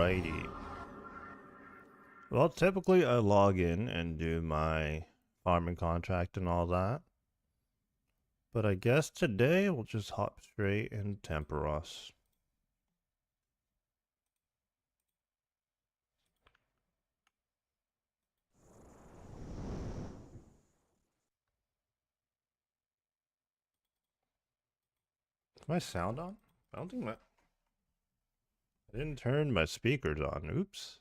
Alrighty. Well, typically I log in and do my farming contract and all that. But I guess today we'll just hop straight in Temperos. Is my sound on? I don't think I didn't turn my speakers on. Oops.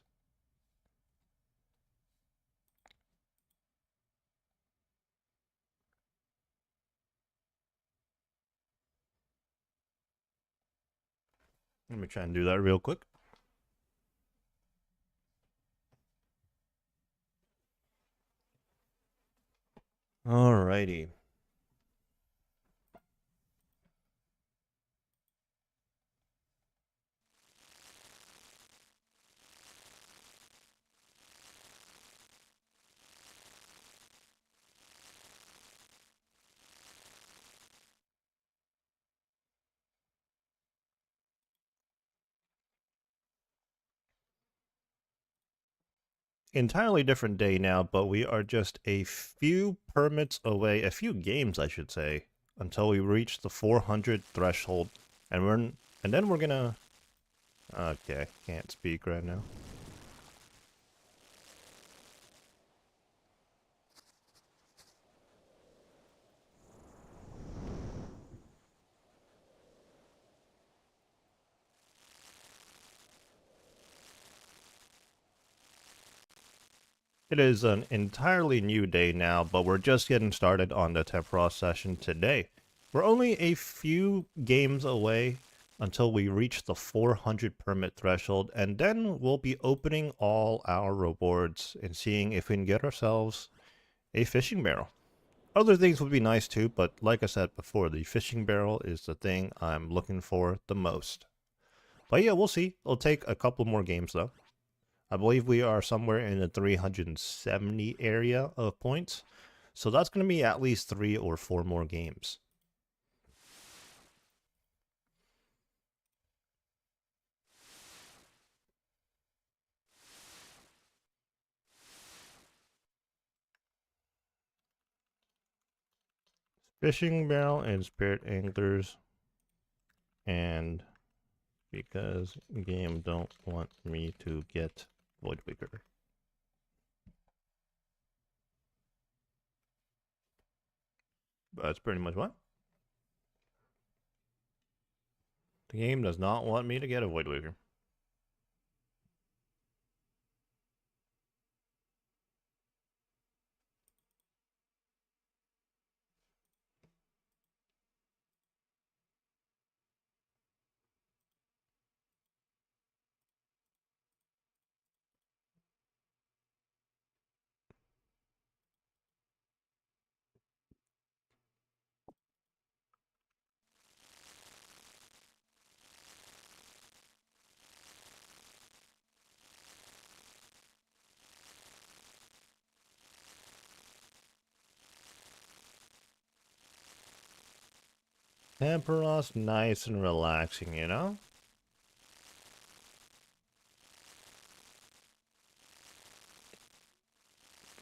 Let me try and do that real quick. Alrighty. Entirely different day now, but we are just a few permits away, a few games I should say, until we reach the 400 threshold, and then we're gonna. Okay, can't speak right now. It is an entirely new day now, but we're just getting started on the Temporos session today. We're only a few games away until we reach the 400 permit threshold, and then we'll be opening all our rewards and seeing if we can get ourselves a fishing barrel. Other things would be nice too, but like I said before, the fishing barrel is the thing I'm looking for the most. But yeah, we'll see. It'll take a couple more games though. I believe we are somewhere in the 370 area of points. So that's going to be at least 3 or 4 more games. Fishing barrel and spirit anglers. And because game don't want me to get Voidwigger. That's pretty much what? The game does not want me to get a Voidwigger. Temperos, nice and relaxing, you know?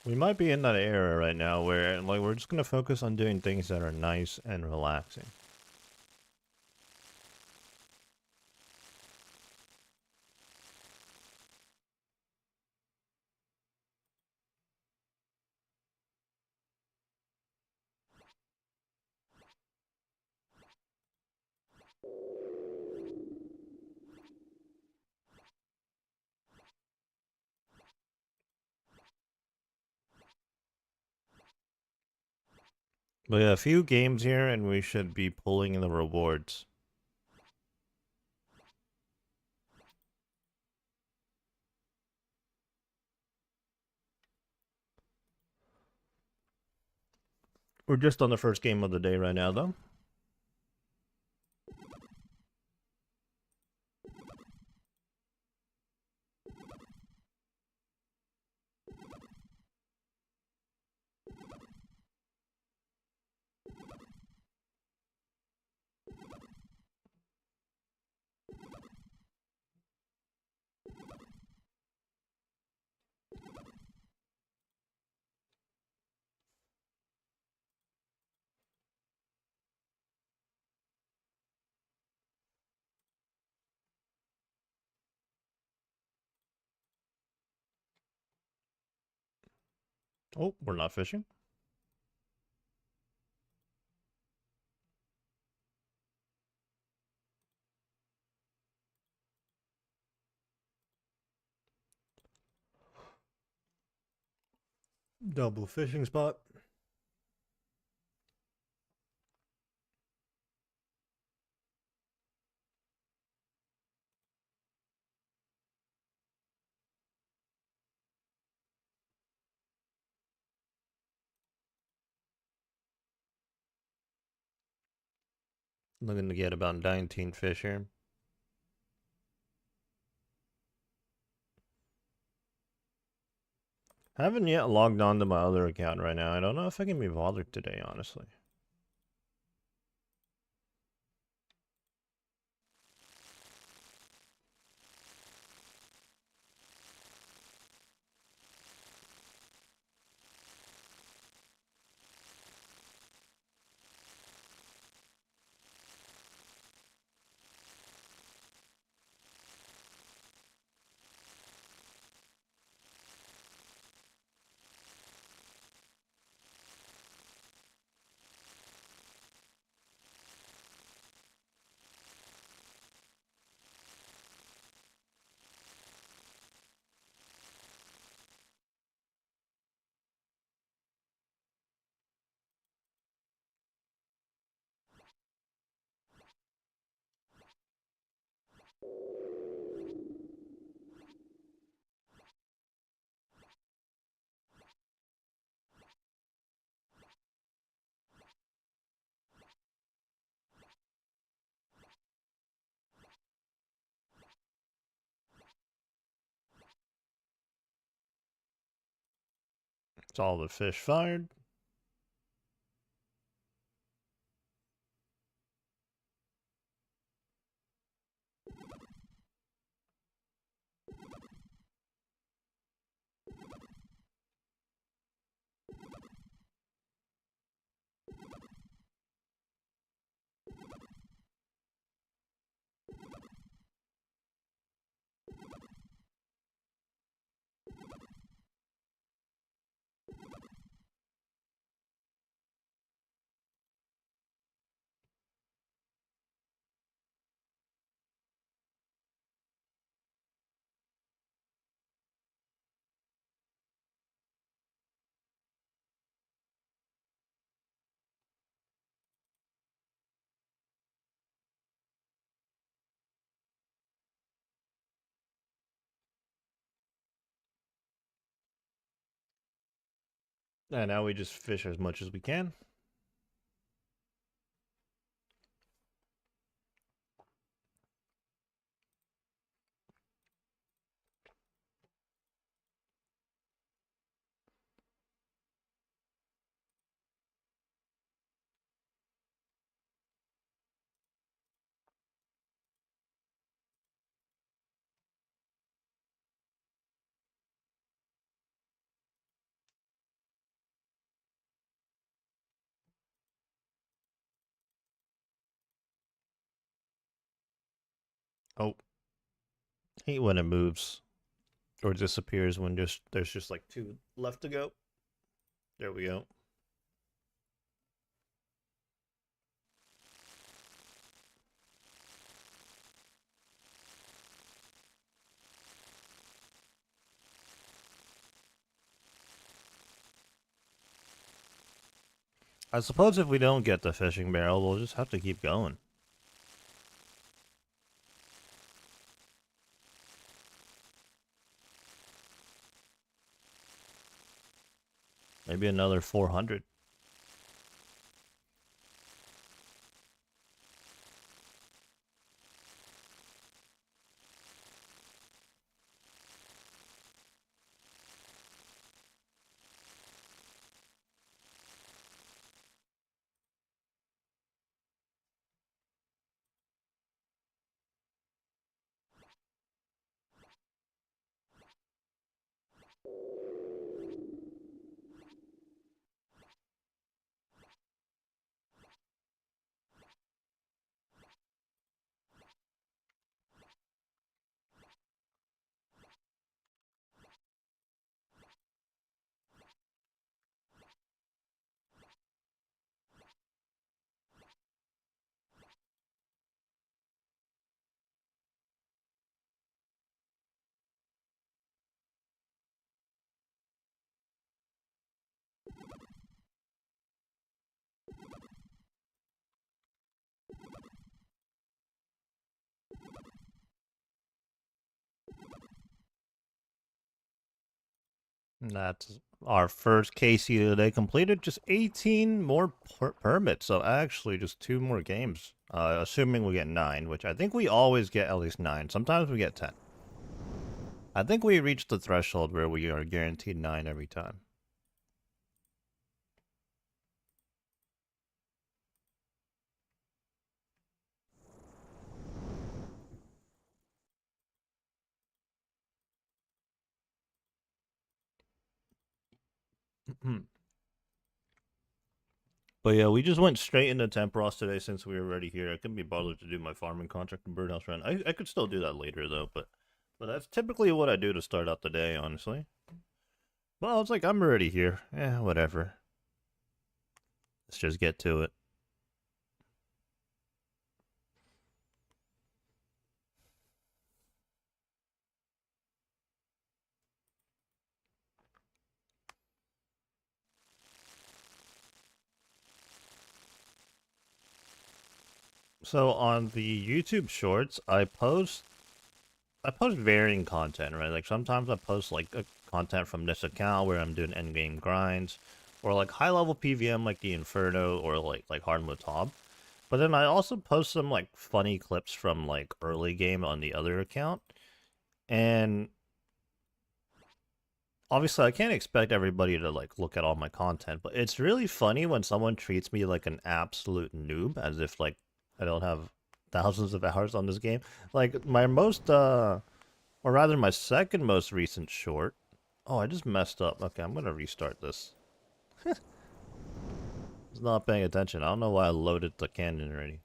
We might be in that era right now where like we're just gonna focus on doing things that are nice and relaxing. But yeah, a few games here and we should be pulling in the rewards. We're just on the first game of the day right now though. Oh, we're not fishing. Double fishing spot. Looking to get about 19 fish here. Haven't yet logged on to my other account right now. I don't know if I can be bothered today, honestly. It's all the fish fired. And now we just fish as much as we can. Oh, hate when it moves or disappears when there's just like 2 left to go. There we go. I suppose if we don't get the fishing barrel, we'll just have to keep going. Maybe another 400. That's our first KC today completed. Just 18 more permits, so actually just 2 more games. Assuming we get 9, which I think we always get at least 9. Sometimes we get 10. I think we reached the threshold where we are guaranteed 9 every time. But yeah, we just went straight into Temporos today since we were already here. I couldn't be bothered to do my farming contract and birdhouse run. I could still do that later though, but that's typically what I do to start out the day, honestly. Well, it's like I'm already here. Whatever. Let's just get to it. So on the YouTube Shorts, I post varying content, right? Like sometimes I post like content from this account where I'm doing endgame grinds, or like high level PVM like the Inferno or like hard mode top. But then I also post some like funny clips from like early game on the other account. And obviously I can't expect everybody to like look at all my content, but it's really funny when someone treats me like an absolute noob as if like I don't have thousands of hours on this game. Like my most or rather my second most recent short. Oh, I just messed up. Okay, I'm gonna restart this. It's not paying attention. I don't know why I loaded the cannon already.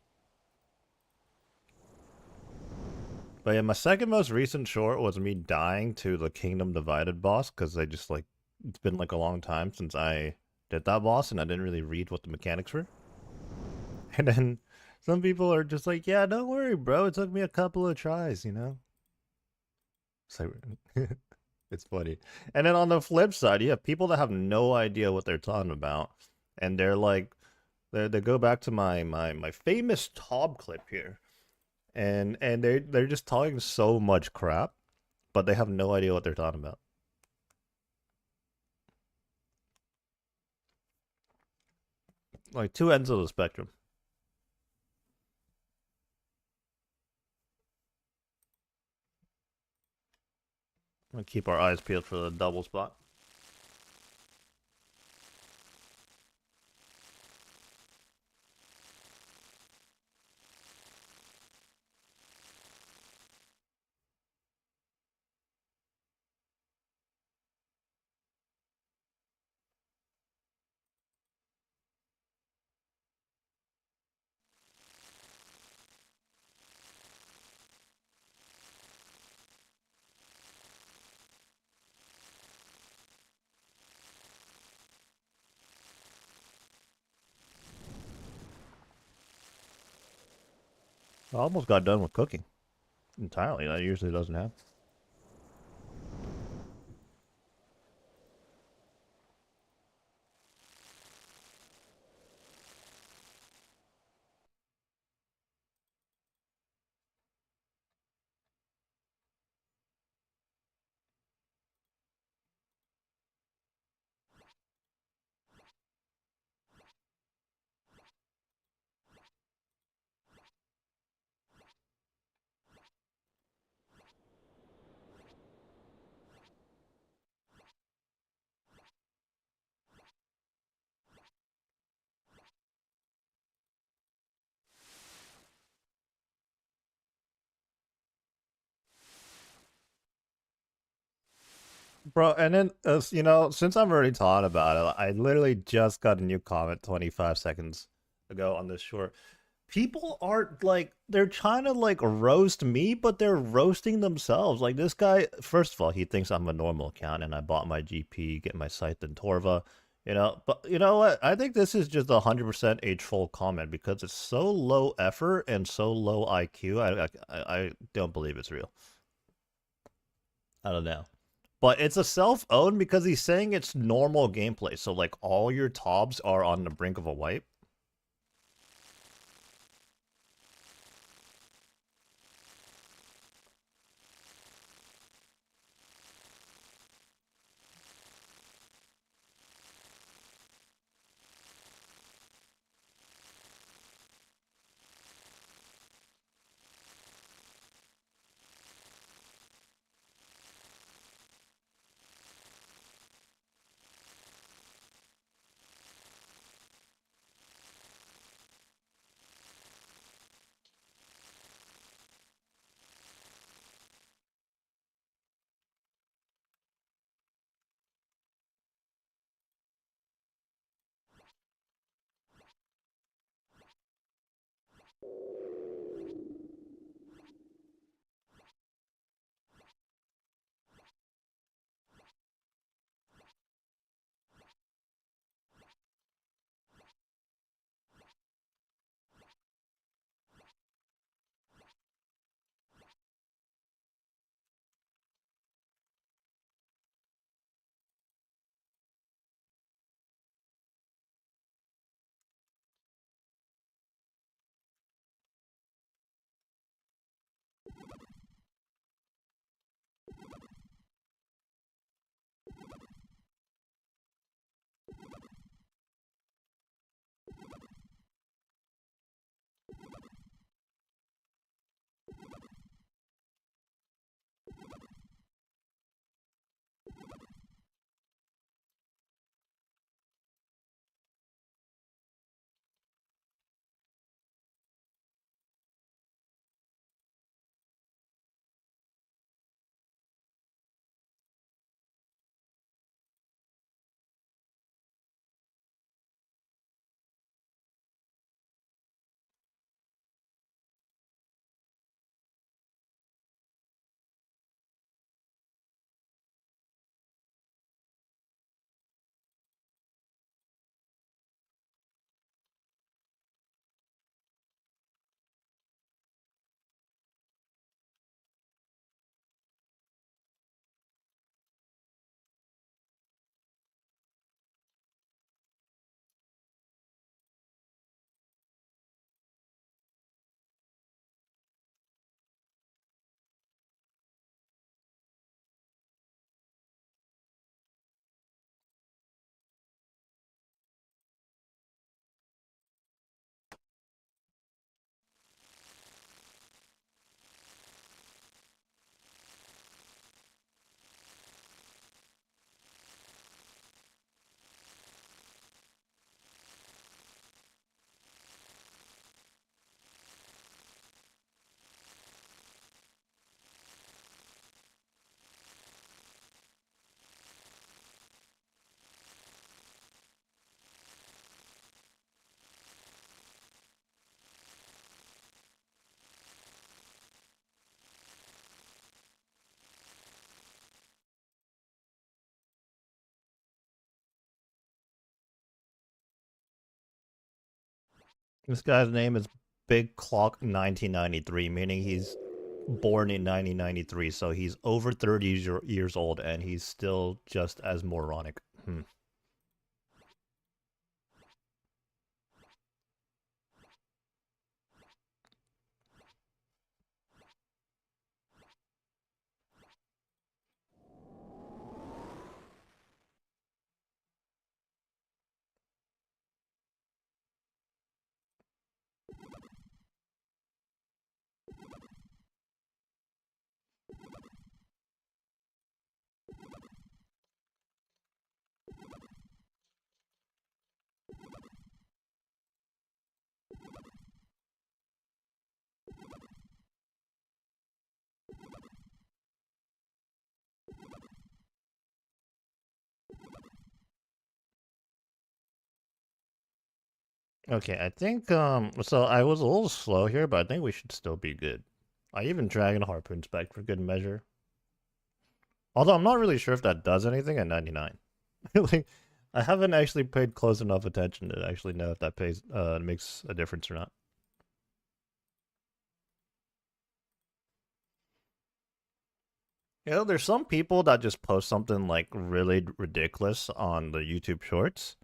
But yeah, my second most recent short was me dying to the Kingdom Divided boss because I just like it's been like a long time since I did that boss and I didn't really read what the mechanics were. And then some people are just like, "Yeah, don't worry, bro. It took me a couple of tries, you know." So it's funny. And then on the flip side, you have people that have no idea what they're talking about, and they're like, they go back to my famous Tob clip here, and they're just talking so much crap, but they have no idea what they're talking about. Like two ends of the spectrum. I'm gonna keep our eyes peeled for the double spot. I almost got done with cooking entirely. That usually doesn't happen. Bro, and then since I'm already taught about it, I literally just got a new comment 25 seconds ago on this short. People aren't like they're trying to like roast me, but they're roasting themselves. Like this guy, first of all, he thinks I'm a normal account and I bought my GP, get my scythe and Torva, But you know what? I think this is just 100% a troll comment because it's so low effort and so low IQ. I don't believe it's real. I don't know. But it's a self-owned because he's saying it's normal gameplay. So like all your tobs are on the brink of a wipe. This guy's name is Big Clock 1993, meaning he's born in 1993, so he's over 30 years old, and he's still just as moronic. Hmm. Okay, I think so I was a little slow here, but I think we should still be good. I even dragon harpoons back for good measure. Although I'm not really sure if that does anything at 99. Like, I haven't actually paid close enough attention to actually know if that makes a difference or not. You know, there's some people that just post something like really ridiculous on the YouTube Shorts.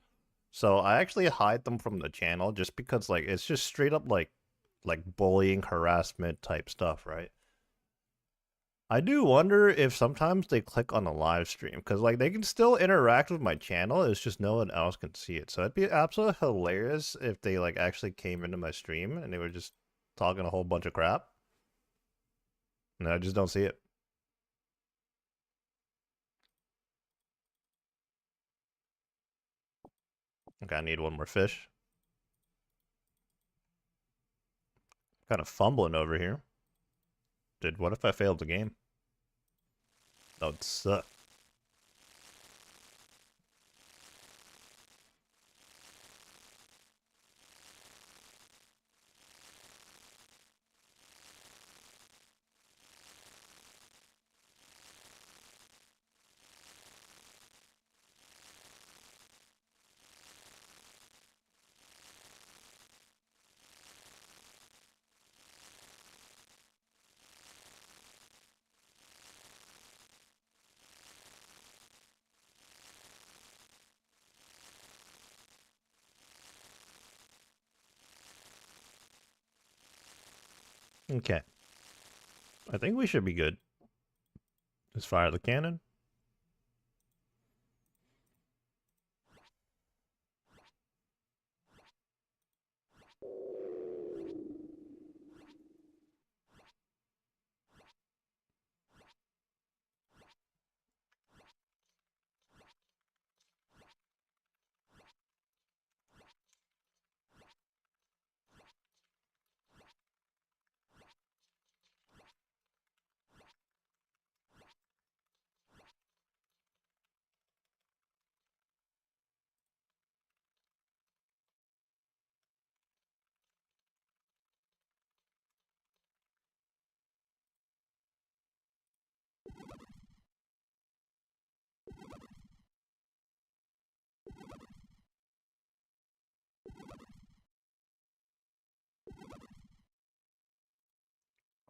So I actually hide them from the channel just because like it's just straight up like bullying, harassment type stuff, right? I do wonder if sometimes they click on a live stream because like they can still interact with my channel. It's just no one else can see it. So it'd be absolutely hilarious if they like actually came into my stream and they were just talking a whole bunch of crap. And I just don't see it. Okay, I need one more fish. Kind of fumbling over here. Dude, what if I failed the game? That would suck. Okay. I think we should be good. Just fire the cannon.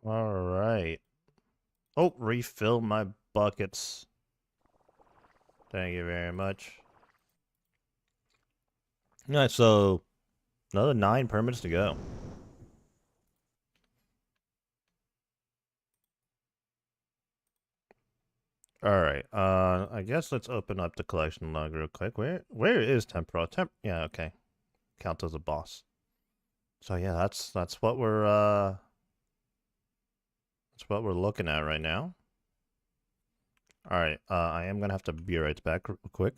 All right. Oh, refill my buckets. Thank you very much. All right, so another 9 permits to go. All right. I guess let's open up the collection log real quick. Where is Tempura? Yeah, okay. Count as a boss. So yeah, that's what we're looking at right now. All right. I am gonna have to be right back real quick.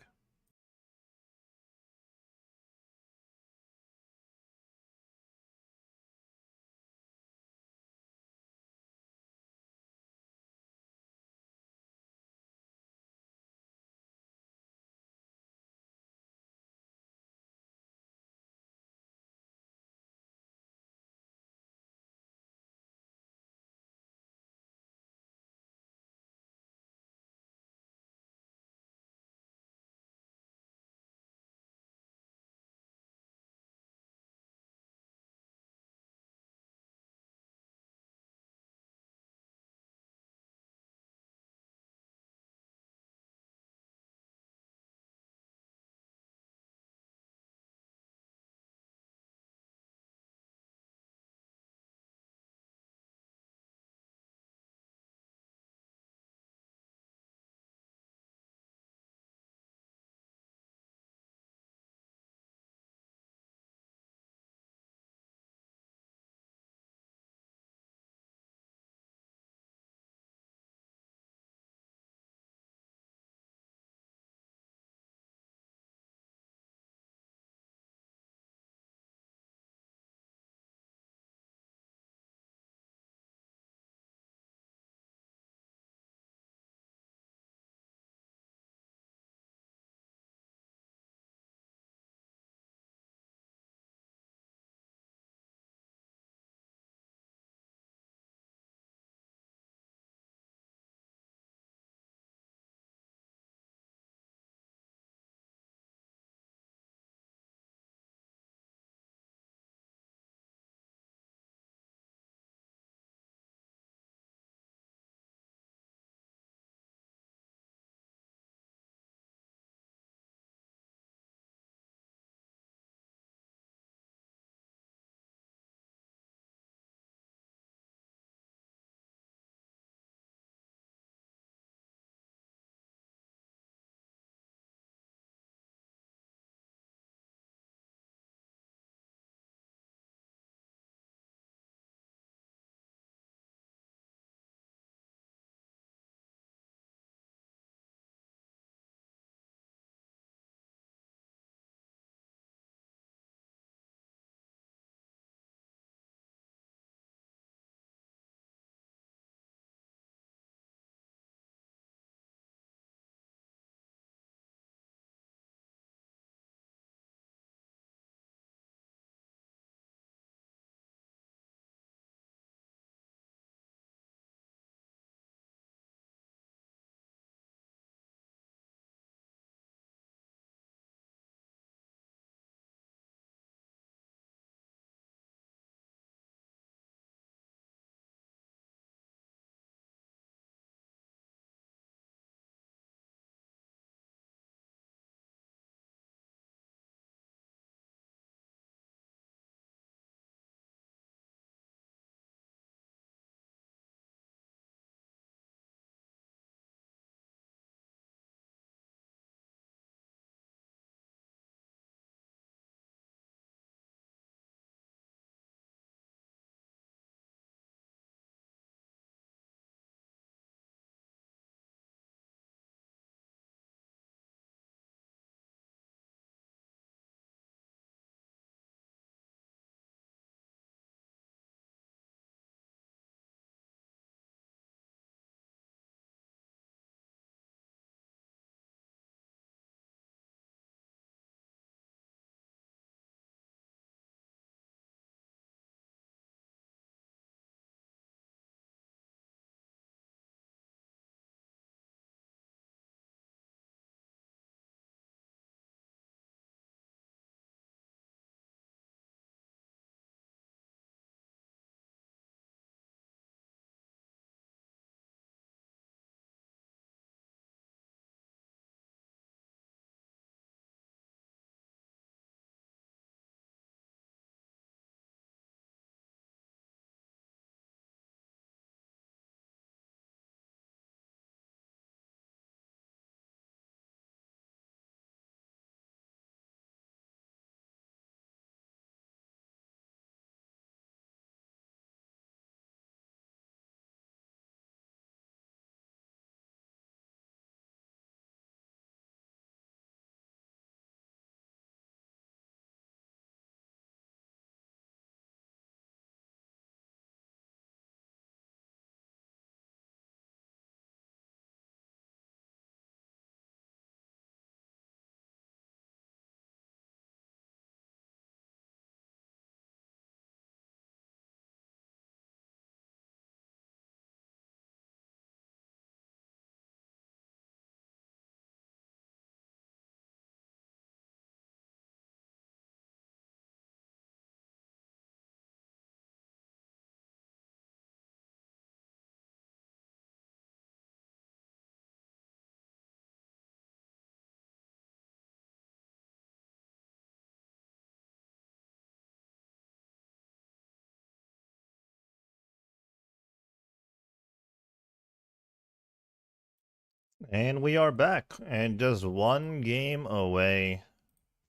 And we are back, and just one game away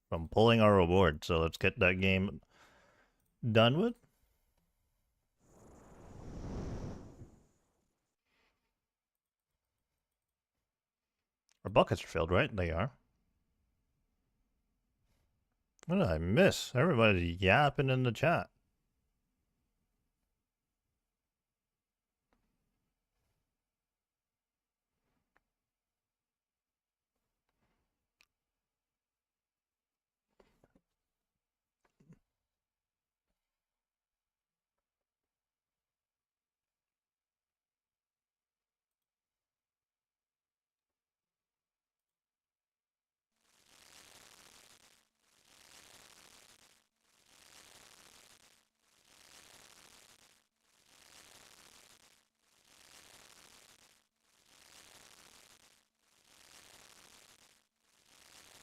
from pulling our reward. So let's get that game done with. Our buckets are filled, right? They are. What did I miss? Everybody's yapping in the chat.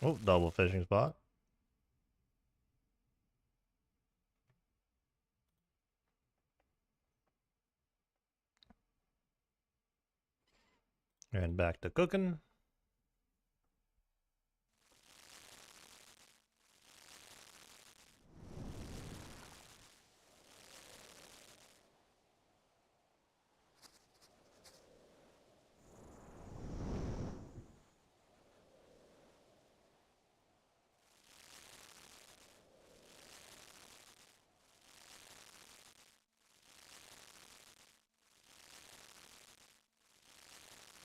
Oh, double fishing spot. And back to cooking.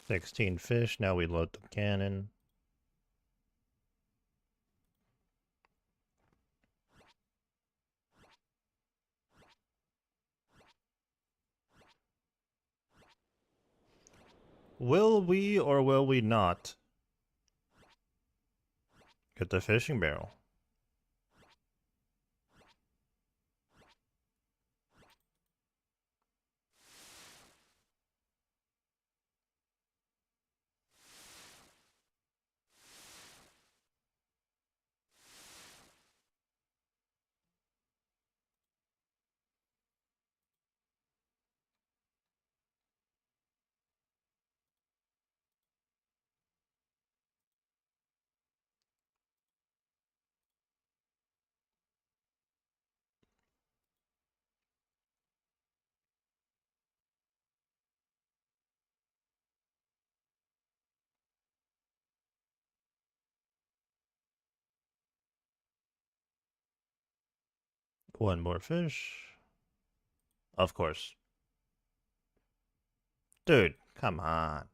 $16 fish. Now we load the cannon. Will we or will we not get the fishing barrel? One more fish. Of course. Dude, come on.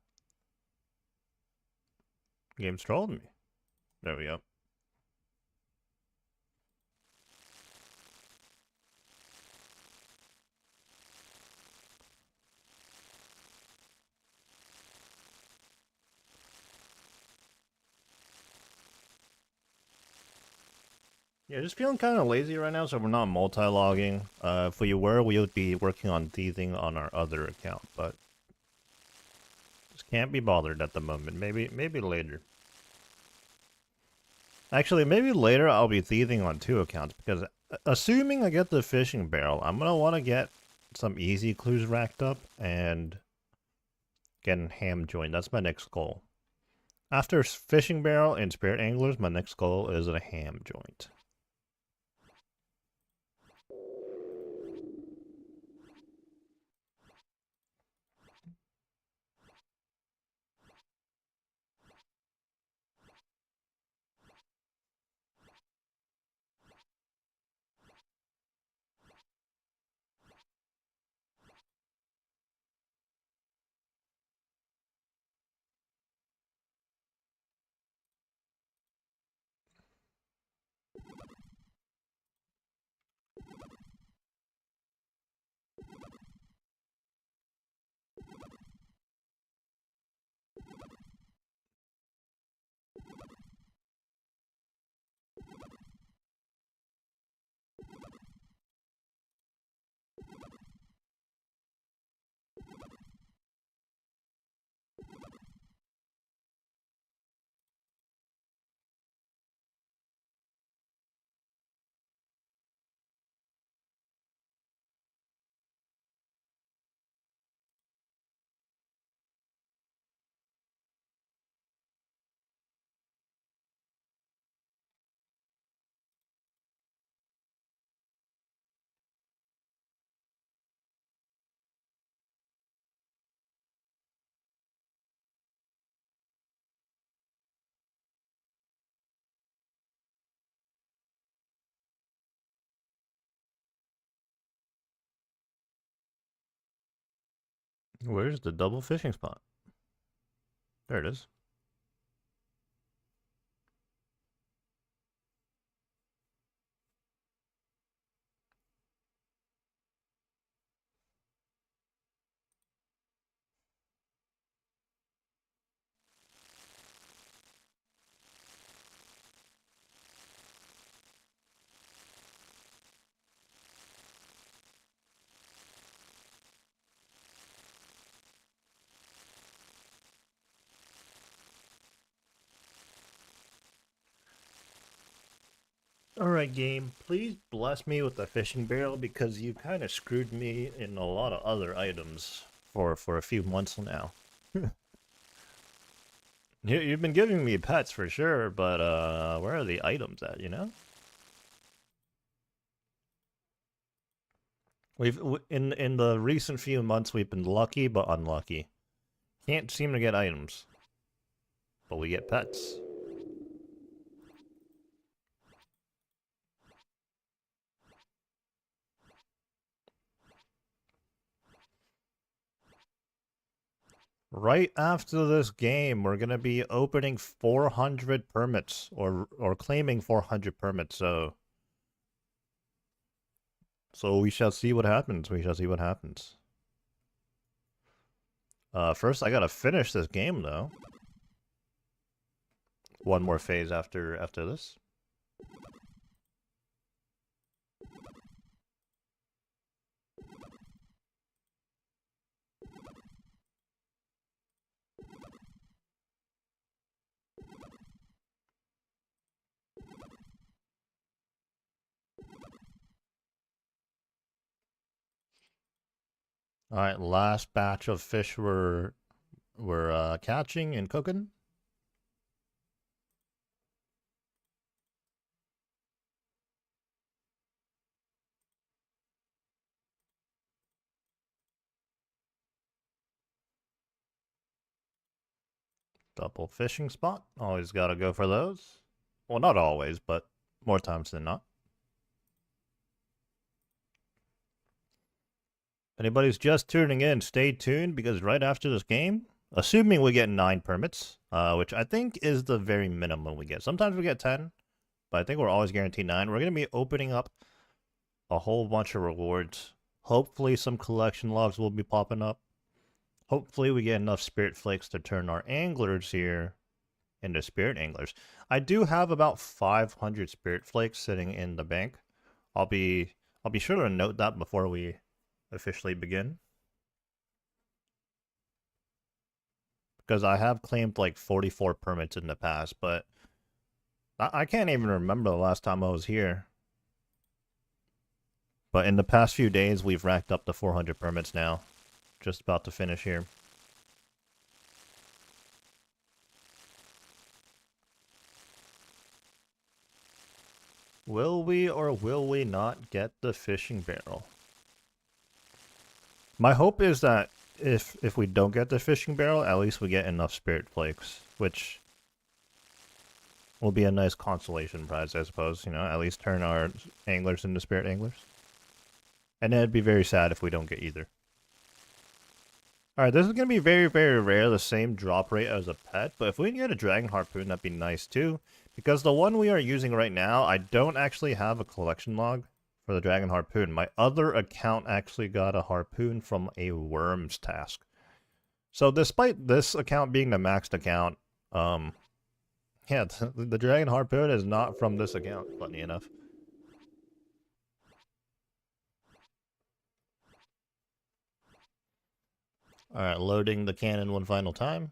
Game's trolling me. There we go. Yeah, just feeling kind of lazy right now, so we're not multi-logging. If we were, we would be working on thieving on our other account, but just can't be bothered at the moment. Maybe later. Actually, maybe later I'll be thieving on two accounts, because assuming I get the fishing barrel, I'm gonna want to get some easy clues racked up and getting ham joined. That's my next goal. After fishing barrel and spirit anglers, my next goal is a ham joint. Where's the double fishing spot? There it is. Alright, game, please bless me with the fishing barrel because you kind of screwed me in a lot of other items for a few months now. You've been giving me pets for sure, but where are the items at, you know? In the recent few months we've been lucky but unlucky. Can't seem to get items. But we get pets. Right after this game, we're gonna be opening 400 permits, or claiming 400 permits. So we shall see what happens. We shall see what happens. First I gotta finish this game though. One more phase after this. All right, last batch of fish we're catching and cooking. Double fishing spot. Always gotta go for those. Well, not always, but more times than not. Anybody's just tuning in, stay tuned because right after this game, assuming we get 9 permits, which I think is the very minimum we get. Sometimes we get 10, but I think we're always guaranteed 9. We're going to be opening up a whole bunch of rewards. Hopefully some collection logs will be popping up. Hopefully we get enough spirit flakes to turn our anglers here into spirit anglers. I do have about 500 spirit flakes sitting in the bank. I'll be sure to note that before we officially begin. Because I have claimed like 44 permits in the past, but I can't even remember the last time I was here. But in the past few days, we've racked up to 400 permits now. Just about to finish here. Will we or will we not get the fishing barrel? My hope is that if we don't get the fishing barrel, at least we get enough spirit flakes, which will be a nice consolation prize, I suppose. You know, at least turn our anglers into spirit anglers. And then it'd be very sad if we don't get either. Alright, this is going to be very, very rare, the same drop rate as a pet, but if we can get a dragon harpoon, that'd be nice too. Because the one we are using right now, I don't actually have a collection log for the dragon harpoon. My other account actually got a harpoon from a worms task. So despite this account being the maxed account, yeah, the dragon harpoon is not from this account, funny enough. Alright, loading the cannon one final time.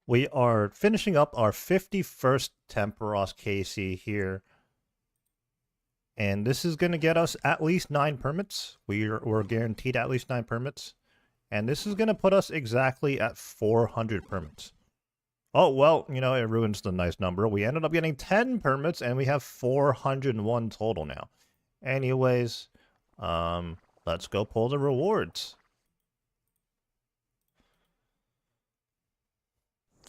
We are finishing up our 51st Temperos KC here. And this is going to get us at least 9 permits. We're guaranteed at least 9 permits. And this is going to put us exactly at 400 permits. Oh, well, you know, it ruins the nice number. We ended up getting 10 permits, and we have 401 total now. Anyways, let's go pull the rewards.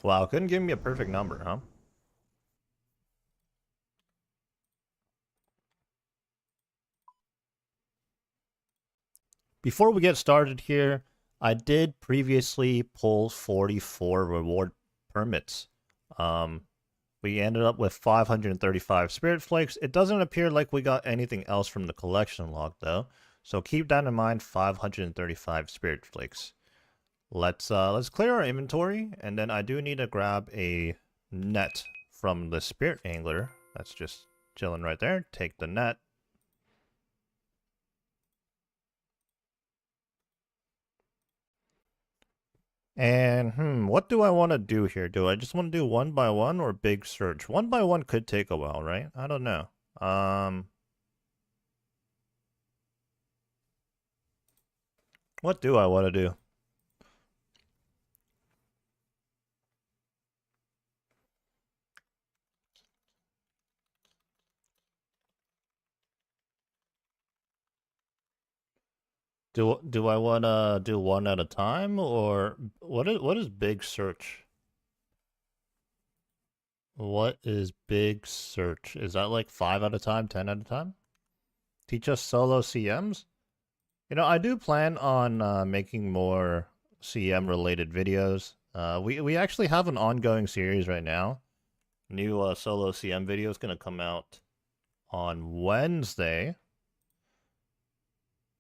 Wow, couldn't give me a perfect number, huh? Before we get started here, I did previously pull 44 reward permits. Um, we ended up with 535 Spirit Flakes. It doesn't appear like we got anything else from the collection log, though. So keep that in mind, 535 Spirit Flakes. Let's clear our inventory, and then I do need to grab a net from the Spirit Angler. That's just chilling right there. Take the net. And, what do I want to do here? Do I just want to do one by one or big search? One by one could take a while, right? I don't know. What do I want to do? Do I want to do one at a time, or what is big search? What is big search? Is that like 5 at a time, 10 at a time? Teach us solo CMs? You know, I do plan on making more CM related videos. We actually have an ongoing series right now. New solo CM video is gonna come out on Wednesday.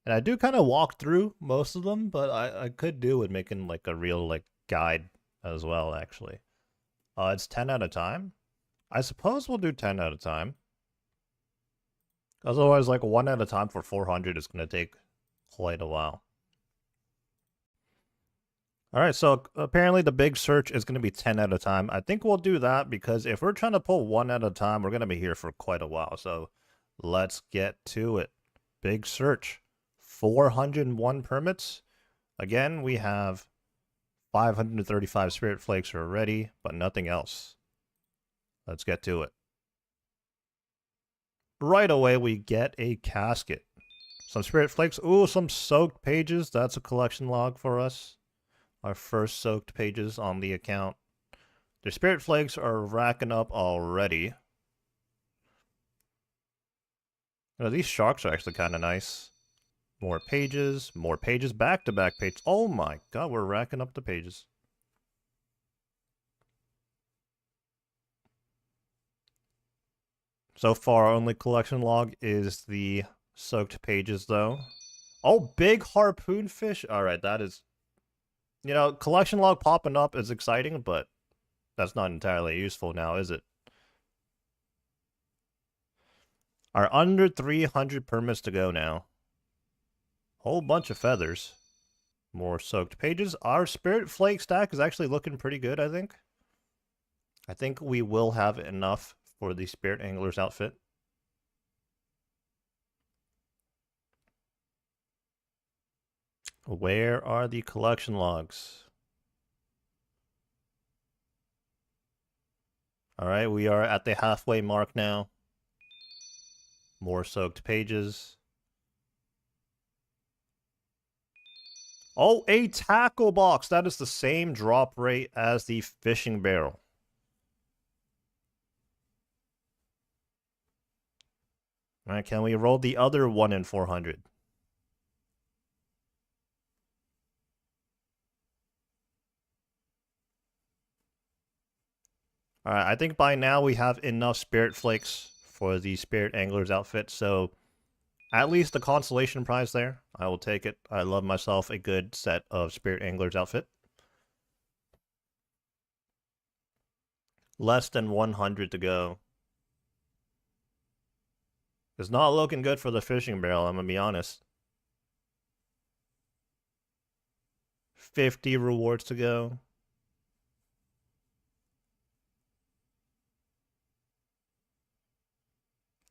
And I do kind of walk through most of them, but I could do with making like a real like guide as well, actually. It's 10 at a time. I suppose we'll do 10 at a time. Otherwise, like 1 at a time for 400 is going to take quite a while. Alright, so apparently the big search is going to be 10 at a time. I think we'll do that because if we're trying to pull 1 at a time, we're going to be here for quite a while. So let's get to it. Big search. 401 permits. Again, we have 535 Spirit Flakes already, but nothing else. Let's get to it. Right away, we get a casket. Some Spirit Flakes. Ooh, some soaked pages. That's a collection log for us. Our first soaked pages on the account. The Spirit Flakes are racking up already. You know, these sharks are actually kind of nice. More pages, back-to-back pages. Oh my god, we're racking up the pages. So far, our only collection log is the soaked pages, though. Oh, big harpoon fish. Alright, that is... You know, collection log popping up is exciting, but that's not entirely useful now, is it? Our under 300 permits to go now. Whole bunch of feathers. More soaked pages. Our Spirit Flake stack is actually looking pretty good, I think. I think we will have enough for the Spirit Angler's outfit. Where are the collection logs? Alright, we are at the halfway mark now. More soaked pages. Oh, a tackle box! That is the same drop rate as the fishing barrel. Alright, can we roll the other 1 in 400? Alright, I think by now we have enough Spirit Flakes for the Spirit Angler's outfit, so at least the consolation prize there. I will take it. I love myself a good set of Spirit Angler's outfit. Less than 100 to go. It's not looking good for the fishing barrel, I'm gonna be honest. 50 rewards to go.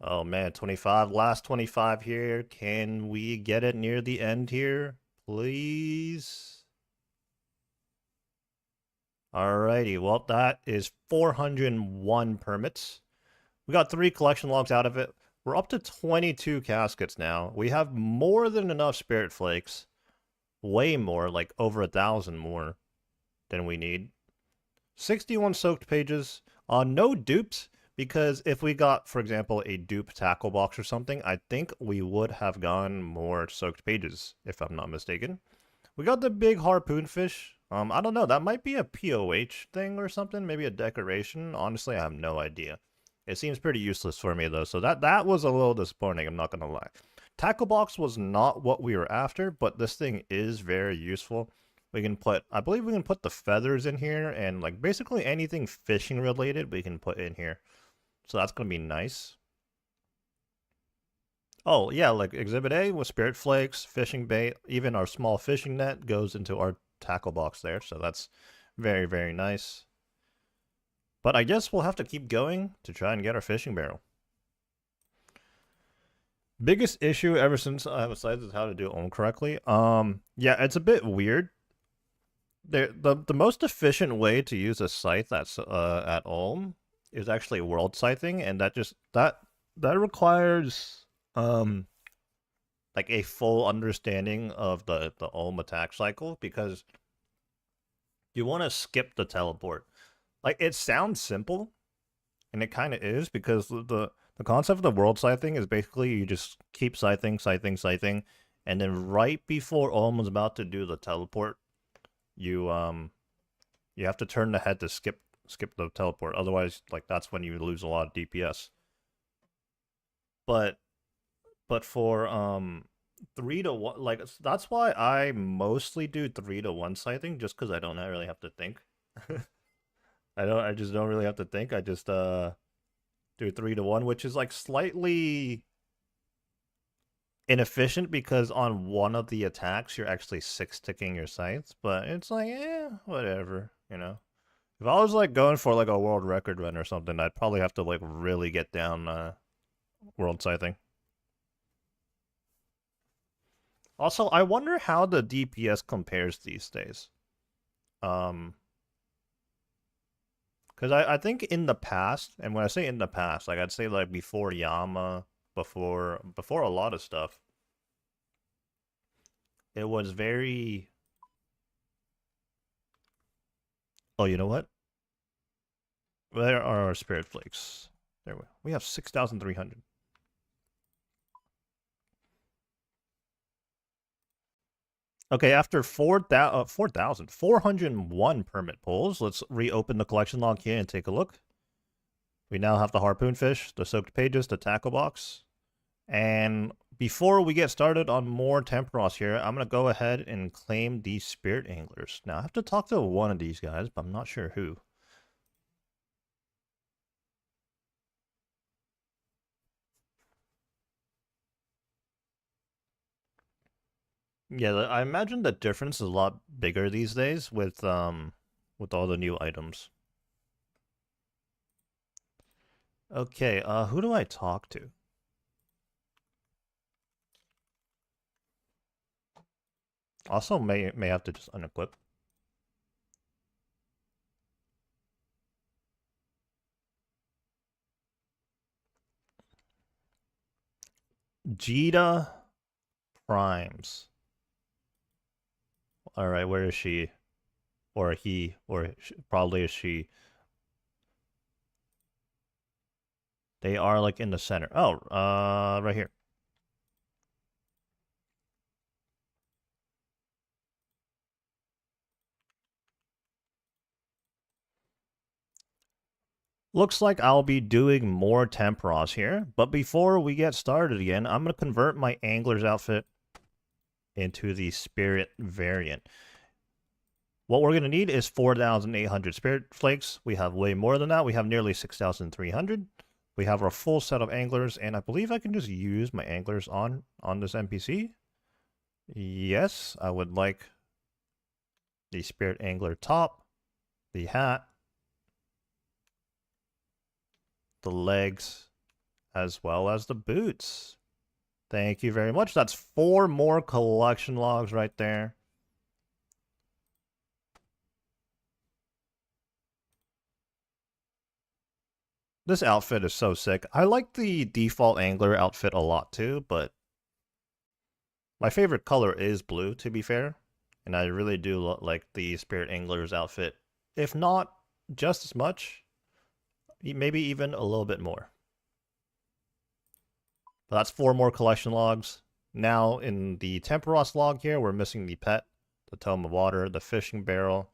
Oh man, 25. Last 25 here. Can we get it near the end here? Please? Alrighty, well that is 401 permits. We got 3 collection logs out of it. We're up to 22 caskets now. We have more than enough Spirit Flakes. Way more, like over 1,000 more than we need. 61 soaked pages. No dupes, because if we got, for example, a dupe tackle box or something, I think we would have gotten more soaked pages, if I'm not mistaken. We got the big harpoon fish. I don't know. That might be a POH thing or something. Maybe a decoration. Honestly, I have no idea. It seems pretty useless for me though. So that was a little disappointing. I'm not gonna lie. Tackle box was not what we were after, but this thing is very useful. We can put, I believe we can put the feathers in here, and like basically anything fishing related we can put in here. So that's gonna be nice. Oh, yeah, like Exhibit A with spirit flakes, fishing bait, even our small fishing net goes into our tackle box there, so that's very, very nice. But I guess we'll have to keep going to try and get our fishing barrel. Biggest issue ever since I have decided how to do Ohm correctly. Yeah, it's a bit weird. The most efficient way to use a scythe that's at Ohm is actually world scything, and that requires like a full understanding of the Ohm attack cycle, because you want to skip the teleport. Like, it sounds simple, and it kind of is, because the concept of the world scything is basically you just keep scything, and then right before Ohm is about to do the teleport, you you have to turn the head to skip the teleport. Otherwise, like, that's when you lose a lot of DPS. But for 3 to 1, like, that's why I mostly do 3 to 1 scything, just because I don't really have to think. I just don't really have to think. I just do 3 to 1, which is like slightly inefficient, because on one of the attacks you're actually 6-ticking your scythes, but it's like, whatever, you know. If I was like going for like a world record run or something, I'd probably have to like really get down world scything. Also, I wonder how the DPS compares these days. Because I think in the past, and when I say in the past, like I'd say like before Yama, before a lot of stuff, it was very. Oh, you know what? There are our spirit flakes. There we have 6,300. Okay, after 4,401 permit pulls, let's reopen the collection log here and take a look. We now have the harpoon fish, the soaked pages, the tackle box. And before we get started on more Temperos here, I'm going to go ahead and claim these spirit anglers. Now, I have to talk to one of these guys, but I'm not sure who. Yeah, I imagine the difference is a lot bigger these days with all the new items. Okay, who do I talk to? Also, may have to just unequip. Jita Primes. All right, where is she? Or he? Or probably is she? They are like in the center. Oh, right here. Looks like I'll be doing more Temperos here, but before we get started again, I'm going to convert my Angler's outfit into the Spirit variant. What we're going to need is 4,800 Spirit Flakes. We have way more than that. We have nearly 6,300. We have our full set of Anglers, and I believe I can just use my Anglers on this NPC. Yes, I would like the Spirit Angler top, the hat, the legs, as well as the boots. Thank you very much. That's 4 more collection logs right there. This outfit is so sick. I like the default angler outfit a lot too, but my favorite color is blue, to be fair. And I really do like the Spirit Angler's outfit. If not just as much, maybe even a little bit more. But that's 4 more collection logs. Now in the Temperos log here, we're missing the pet, the tome of water, the fishing barrel,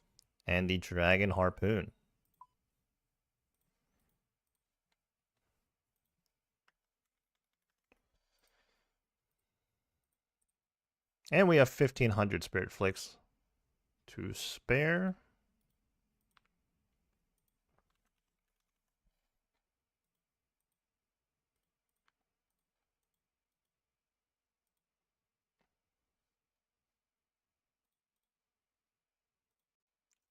and the dragon harpoon. And we have 1,500 spirit flakes to spare.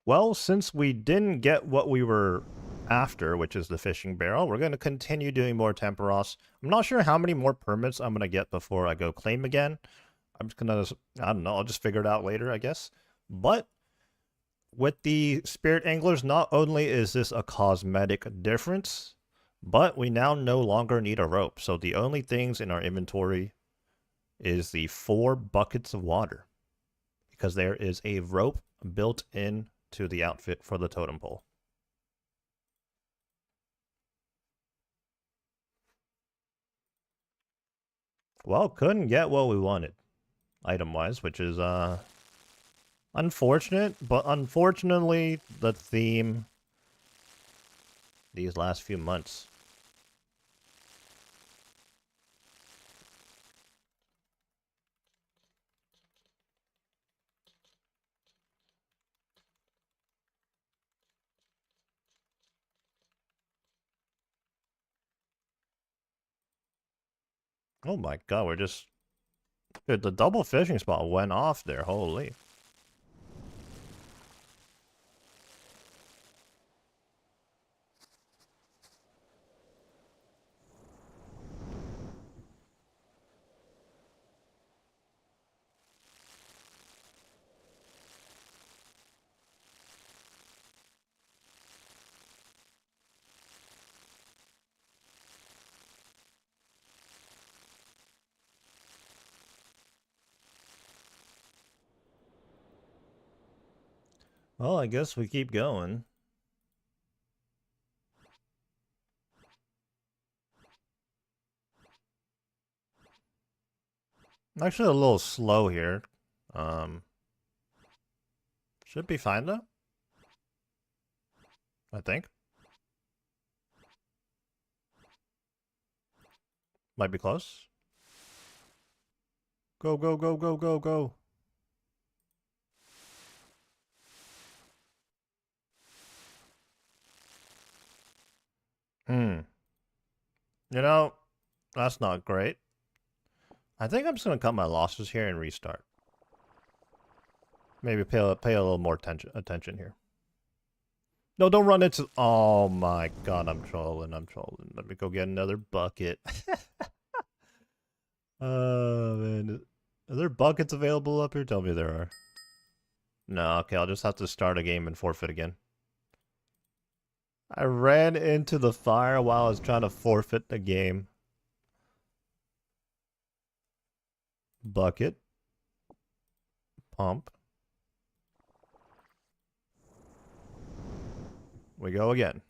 Well, since we didn't get what we were after, which is the fishing barrel, we're going to continue doing more Temperos. I'm not sure how many more permits I'm going to get before I go claim again. I'm just going to, I don't know, I'll just figure it out later, I guess. But with the Spirit Anglers, not only is this a cosmetic difference, but we now no longer need a rope. So the only things in our inventory is the 4 buckets of water, because there is a rope built in to the outfit for the totem pole. Well, couldn't get what we wanted, item-wise, which is, unfortunate, but unfortunately, the theme these last few months. Oh my god, we're just... Dude, the double fishing spot went off there, holy. Well, I guess we keep going. Actually a little slow here. Should be fine though. I think. Might be close. Go, go, go, go, go, go. Hmm. You know, that's not great. I think I'm just gonna cut my losses here and restart. Maybe pay a little more attention here. No, don't run into... Oh my god, I'm trolling, I'm trolling. Let me go get another bucket. Oh, man. Are there buckets available up here? Tell me there are. No, okay, I'll just have to start a game and forfeit again. I ran into the fire while I was trying to forfeit the game. Bucket. Pump. We go again.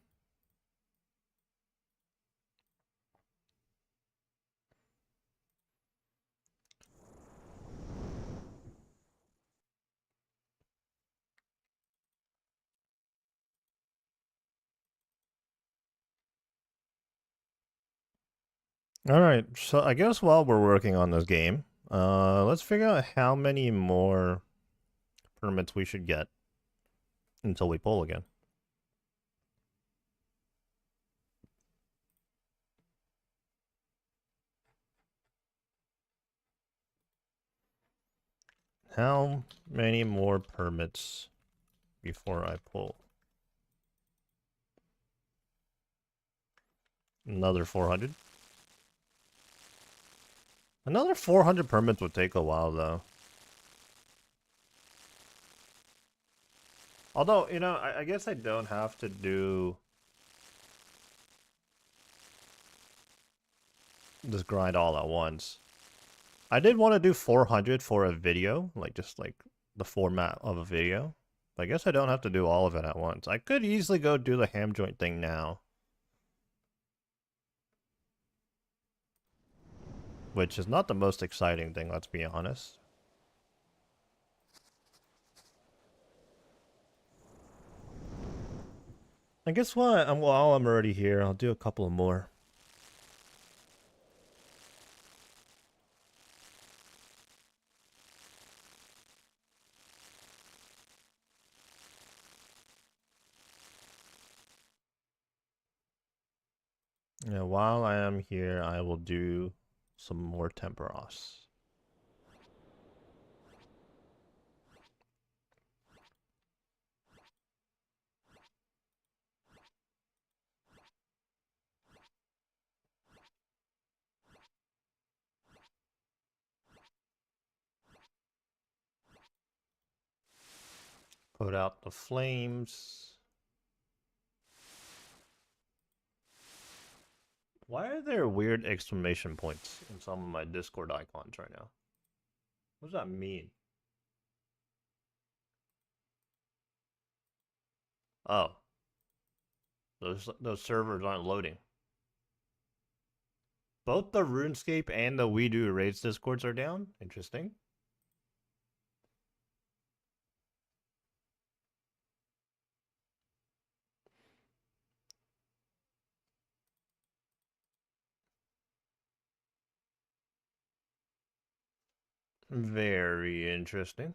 Alright, so I guess while we're working on this game, let's figure out how many more permits we should get until we pull again. How many more permits before I pull? Another 400? Another 400 permits would take a while, though. Although, you know, I guess I don't have to do this grind all at once. I did want to do 400 for a video, like just like the format of a video. I guess I don't have to do all of it at once. I could easily go do the ham joint thing now. Which is not the most exciting thing, let's be honest. I guess what? While I'm already here, I'll do a couple more. Yeah, while I am here, I will do some more Temperos. Put out the flames. Why are there weird exclamation points in some of my Discord icons right now? What does that mean? Oh, those servers aren't loading. Both the RuneScape and the We Do Raids Discords are down? Interesting. Very interesting.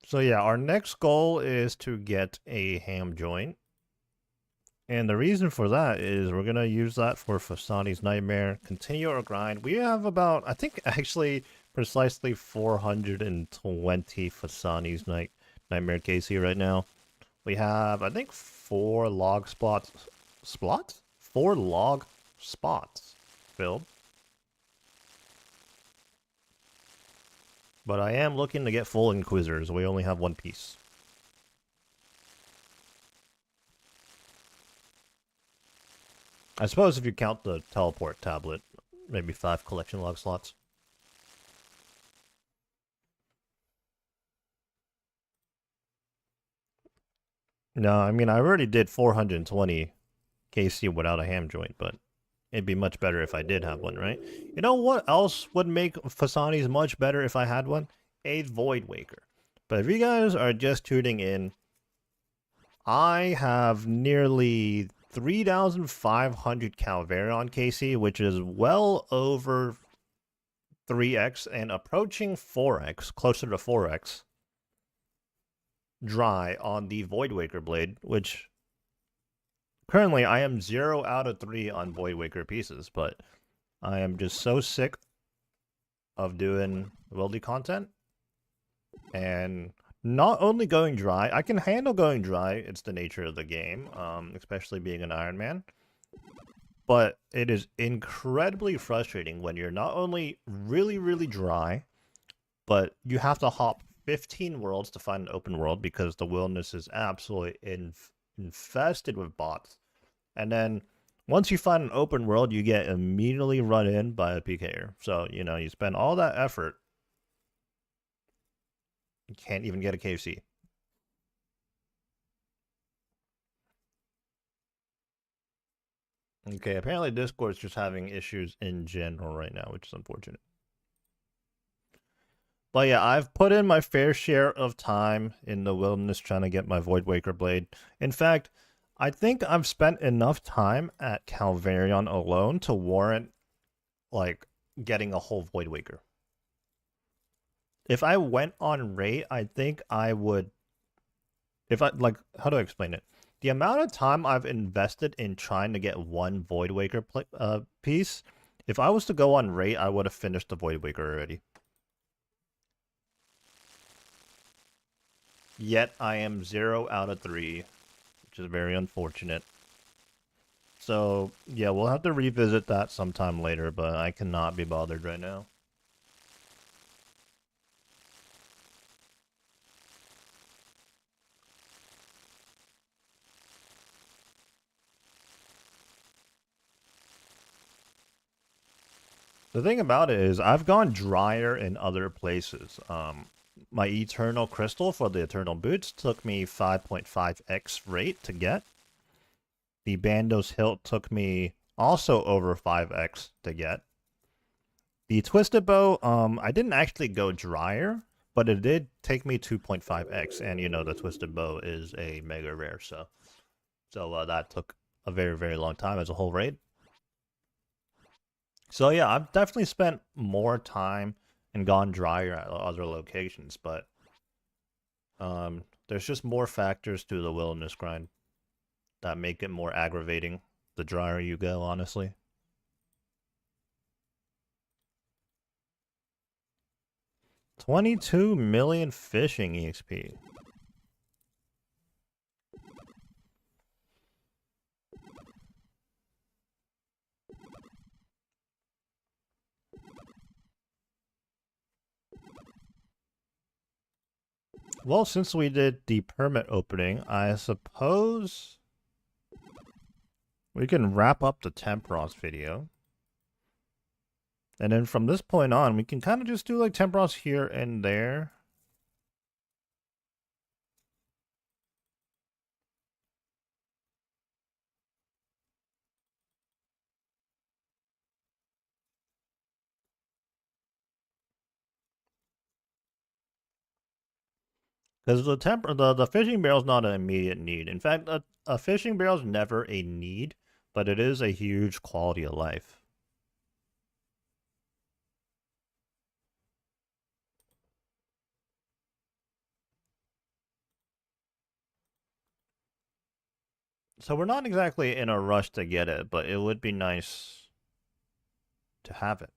So yeah, our next goal is to get a ham joint. And the reason for that is we're going to use that for Fasani's Nightmare, continue our grind. We have about, I think actually precisely 420 Fasani's Nightmare KC right now. We have, I think, 4 log spots. Spots? 4 log spots filled. But I am looking to get full Inquisitors. We only have 1 piece. I suppose if you count the teleport tablet, maybe 5 collection log slots. No, I mean, I already did 420 KC without a ham joint, but it'd be much better if I did have one, right? You know what else would make Fasani's much better if I had one? A Void Waker. But if you guys are just tuning in, I have nearly 3,500 Calvarion KC, which is well over 3x and approaching 4x, closer to 4x, dry on the Void Waker blade, which currently I am 0 out of 3 on Void Waker pieces, but I am just so sick of doing wildy content and not only going dry. I can handle going dry, it's the nature of the game, especially being an Iron Man. But it is incredibly frustrating when you're not only really, really dry, but you have to hop 15 worlds to find an open world because the wilderness is absolutely infested with bots. And then once you find an open world, you get immediately run in by a PKer. So, you know, you spend all that effort, you can't even get a KFC. Okay, apparently Discord's just having issues in general right now, which is unfortunate. But yeah, I've put in my fair share of time in the wilderness trying to get my Void Waker blade. In fact, I think I've spent enough time at Calvarion alone to warrant, like, getting a whole Void Waker. If I went on rate, I think I would... If I, like, how do I explain it? The amount of time I've invested in trying to get one Void Waker piece, if I was to go on rate, I would have finished the Void Waker already. Yet I am 0 out of 3, which is very unfortunate. So, yeah, we'll have to revisit that sometime later, but I cannot be bothered right now. The thing about it is, I've gone drier in other places. My Eternal Crystal for the Eternal Boots took me 5.5x rate to get. The Bando's Hilt took me also over 5x to get. The Twisted Bow, I didn't actually go drier, but it did take me 2.5x, and you know the Twisted Bow is a mega rare, so that took a very, very long time as a whole raid. So yeah, I've definitely spent more time and gone drier at other locations, but there's just more factors to the wilderness grind that make it more aggravating the drier you go, honestly. 22 million fishing EXP. Well, since we did the permit opening, I suppose we can wrap up the Tempros video. And then from this point on, we can kind of just do like Tempros here and there. Because the fishing barrel is not an immediate need. In fact, a fishing barrel is never a need, but it is a huge quality of life. So we're not exactly in a rush to get it, but it would be nice to have it.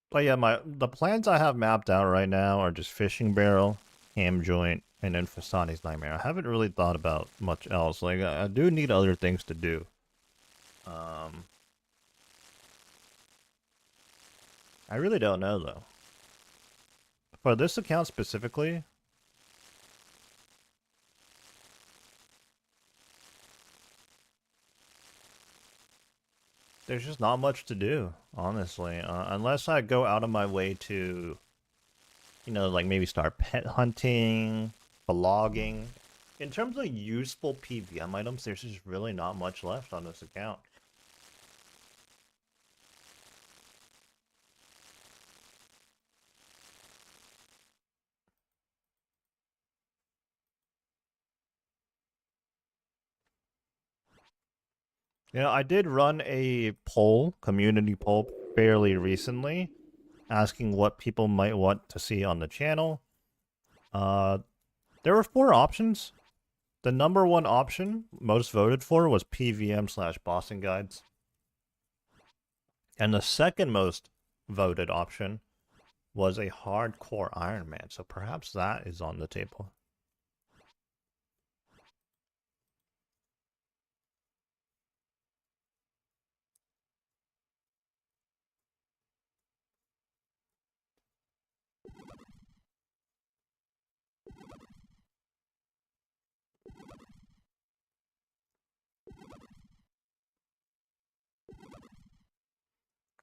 But yeah, the plans I have mapped out right now are just fishing barrel, ham joint, and then Fasani's Nightmare. I haven't really thought about much else. Like I do need other things to do. Um, I really don't know though. For this account specifically, there's just not much to do, honestly. Unless I go out of my way to, like maybe start pet hunting, vlogging. In terms of useful PVM items, there's just really not much left on this account. I did run a community poll, fairly recently, asking what people might want to see on the channel. Uh, there were 4 options. The number 1 option, most voted for, was PVM/bossing guides. And the second most voted option was a hardcore Iron Man, so perhaps that is on the table.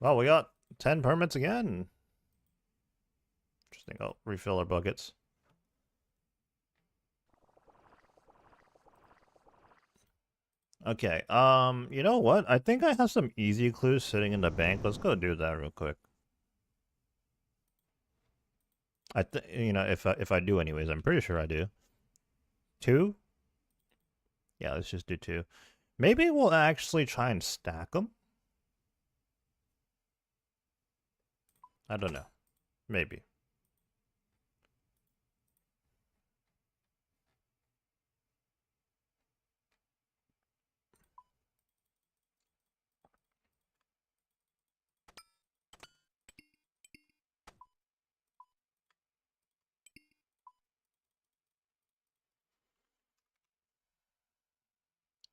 Well, we got 10 permits again. Interesting. Oh, refill our buckets. Okay, you know what? I think I have some easy clues sitting in the bank. Let's go do that real quick. If I do anyways, I'm pretty sure I do. 2? Yeah, let's just do 2. Maybe we'll actually try and stack them. I don't know. Maybe.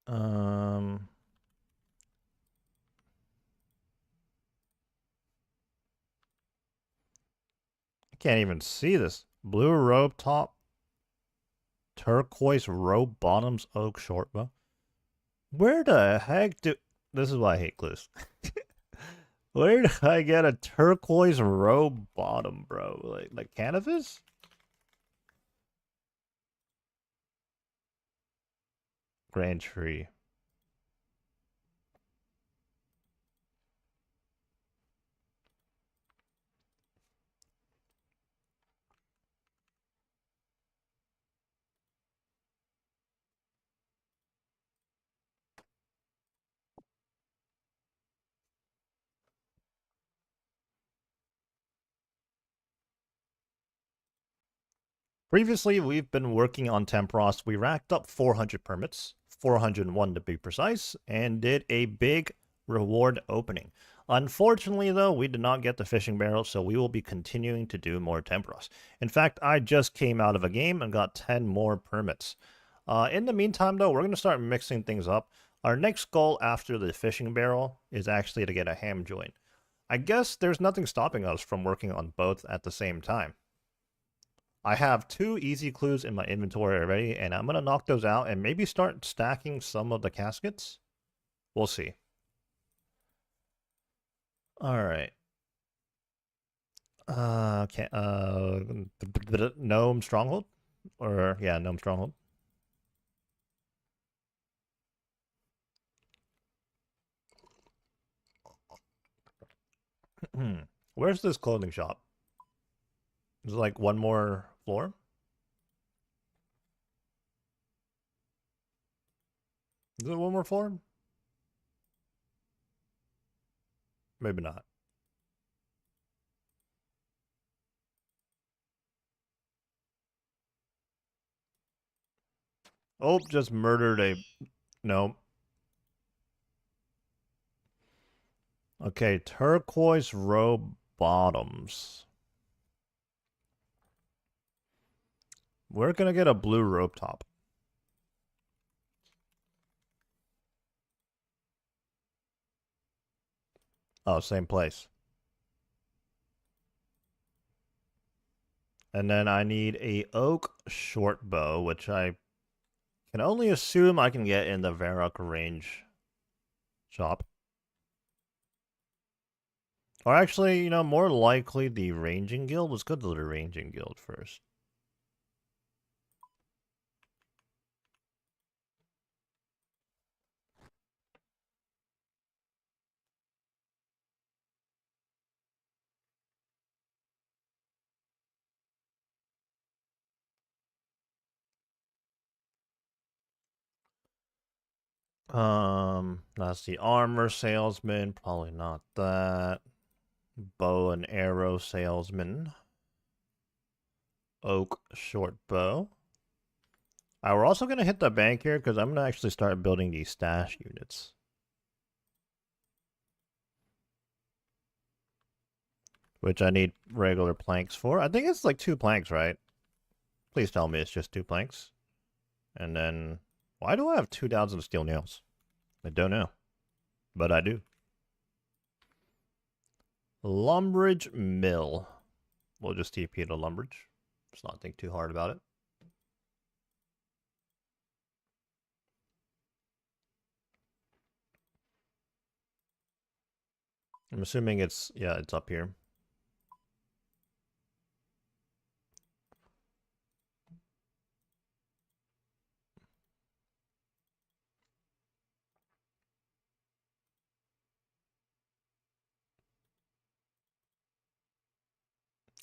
Um, can't even see this. Blue robe top, turquoise robe bottoms, oak short bow. Where the heck do... This is why I hate clues. Where did I get a turquoise robe bottom, bro? Like canvas? Grand Tree. Previously, we've been working on Tempros. We racked up 400 permits, 401 to be precise, and did a big reward opening. Unfortunately, though, we did not get the fishing barrel, so we will be continuing to do more Tempros. In fact, I just came out of a game and got 10 more permits. In the meantime, though, we're going to start mixing things up. Our next goal after the fishing barrel is actually to get a ham joint. I guess there's nothing stopping us from working on both at the same time. I have 2 easy clues in my inventory already, and I'm going to knock those out and maybe start stacking some of the caskets. We'll see. Alright. Okay, Gnome Stronghold? Or, yeah, Gnome Stronghold. Where's this clothing shop? Is it like one more floor? Is it one more floor? Maybe not. Oh, just murdered a... No. Okay, turquoise robe bottoms. We're gonna get a blue rope top. Oh, same place. And then I need a oak short bow, which I can only assume I can get in the Varrock range shop. Or actually, you know, more likely the ranging guild. Let's go to the ranging guild first. That's the armor salesman. Probably not that. Bow and arrow salesman. Oak short bow. We're also going to hit the bank here because I'm going to actually start building these stash units. Which I need regular planks for. I think it's like 2 planks, right? Please tell me it's just 2 planks. And then, why do I have 2,000 steel nails? I don't know. But I do. Lumbridge Mill. We'll just TP to Lumbridge. Let's not think too hard about it. I'm assuming it's, yeah, it's up here.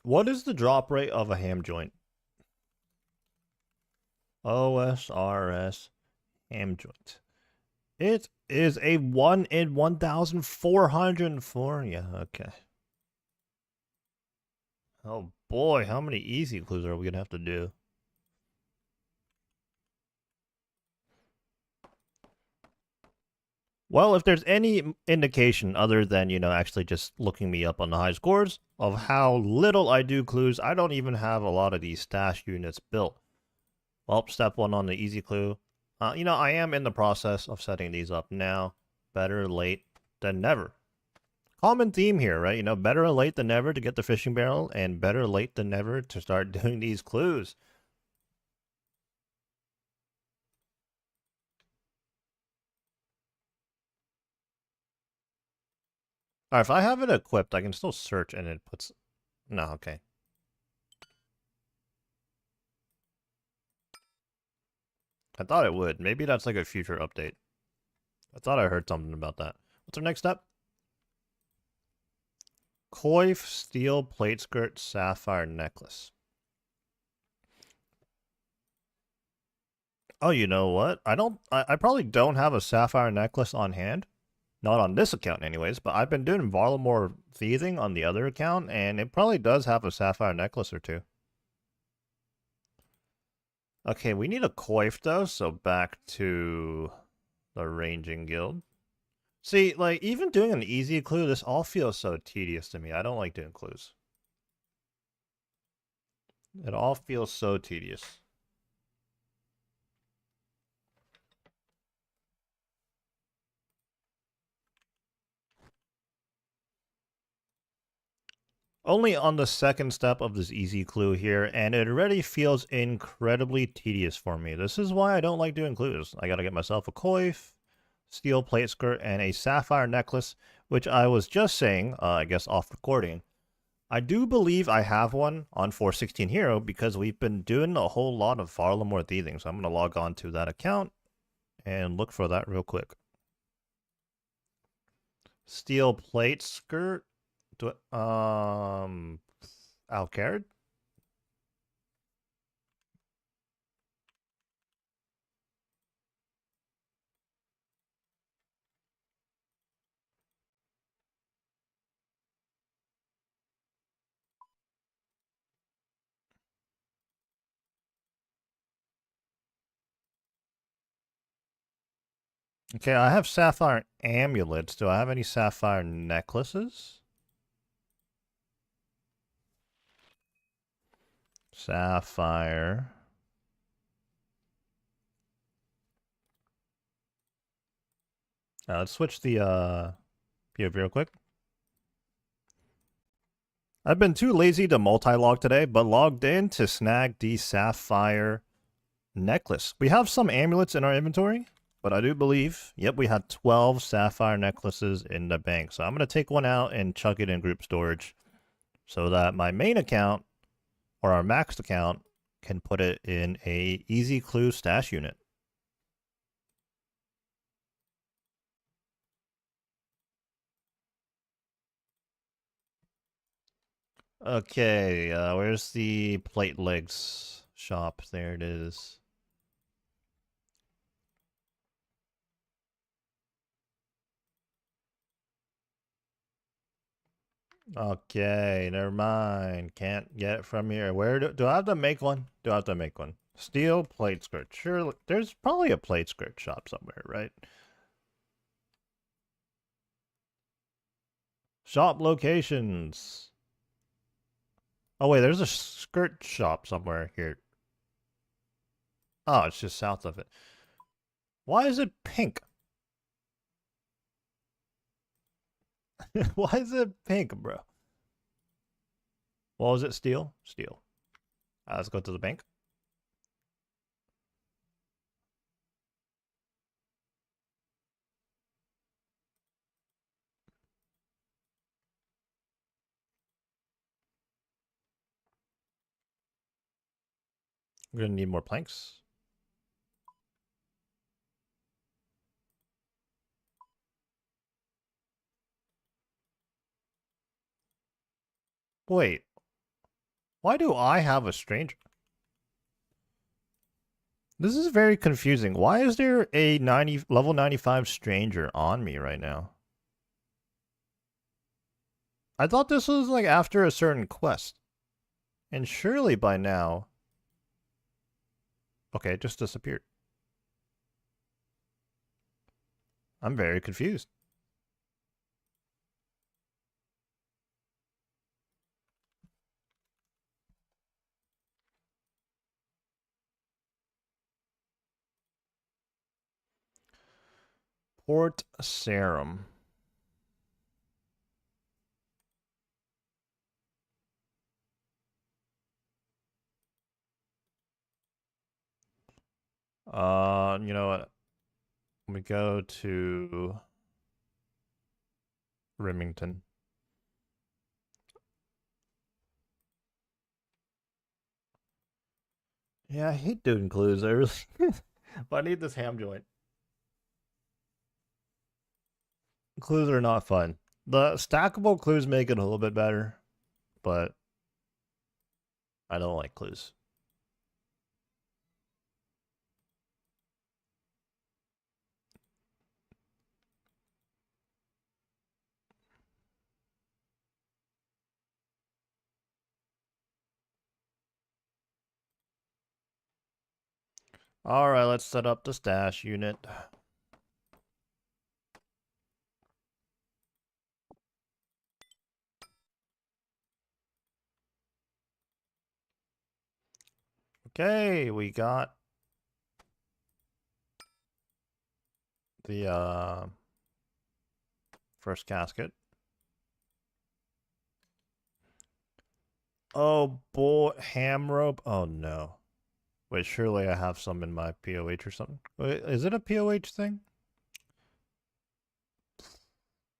What is the drop rate of a ham joint? OSRS ham joint. It is a 1 in 1,404. Yeah, okay. Oh boy, how many easy clues are we gonna have to do? Well, if there's any indication other than, you know, actually just looking me up on the high scores of how little I do clues, I don't even have a lot of these stash units built. Well, step 1 on the easy clue. You know, I am in the process of setting these up now. Better late than never. Common theme here, right? You know, better late than never to get the fishing barrel, and better late than never to start doing these clues. Alright, if I have it equipped, I can still search and it puts... No, okay. I thought it would. Maybe that's like a future update. I thought I heard something about that. What's our next step? Coif steel plate skirt sapphire necklace. Oh, you know what? I probably don't have a sapphire necklace on hand. Not on this account anyways, but I've been doing Varlamore thieving on the other account, and it probably does have a sapphire necklace or two. Okay, we need a coif though, so back to the ranging guild. See, like, even doing an easy clue, this all feels so tedious to me. I don't like doing clues. It all feels so tedious. Only on the second step of this easy clue here, and it already feels incredibly tedious for me. This is why I don't like doing clues. I gotta get myself a coif, steel plate skirt, and a sapphire necklace, which I was just saying, I guess off recording. I do believe I have one on 416 Hero because we've been doing a whole lot of Varlamore thieving, so I'm gonna log on to that account and look for that real quick. Steel plate skirt? Alcard? Okay, I have sapphire amulets. Do I have any sapphire necklaces? Sapphire. Let's switch the POV real quick. I've been too lazy to multi-log today, but logged in to snag the sapphire necklace. We have some amulets in our inventory, but I do believe, yep, we had 12 sapphire necklaces in the bank. So I'm going to take one out and chuck it in group storage so that my main account or our maxed account can put it in a easy clue stash unit. Okay, where's the plate legs shop? There it is. Okay, never mind. Can't get it from here. Where do I have to make one? Do I have to make one? Steel plate skirt. Sure, there's probably a plate skirt shop somewhere, right? Shop locations. Oh wait, there's a skirt shop somewhere here. Oh, it's just south of it. Why is it pink? Why is it pink, bro? What was it? Steel? Steel. Let's go to the bank. We're gonna need more planks. Wait, why do I have a stranger? This is very confusing. Why is there a level 95 stranger on me right now? I thought this was like after a certain quest. And surely by now... Okay, it just disappeared. I'm very confused. Port Serum. You know what? We go to Remington. Yeah, I hate doing clues. I really, but I need this ham joint. Clues are not fun. The stackable clues make it a little bit better, but I don't like clues. All right, let's set up the stash unit. Okay, we got the first casket. Oh boy, ham rope. Oh no. Wait, surely I have some in my POH or something. Wait, is it a POH thing?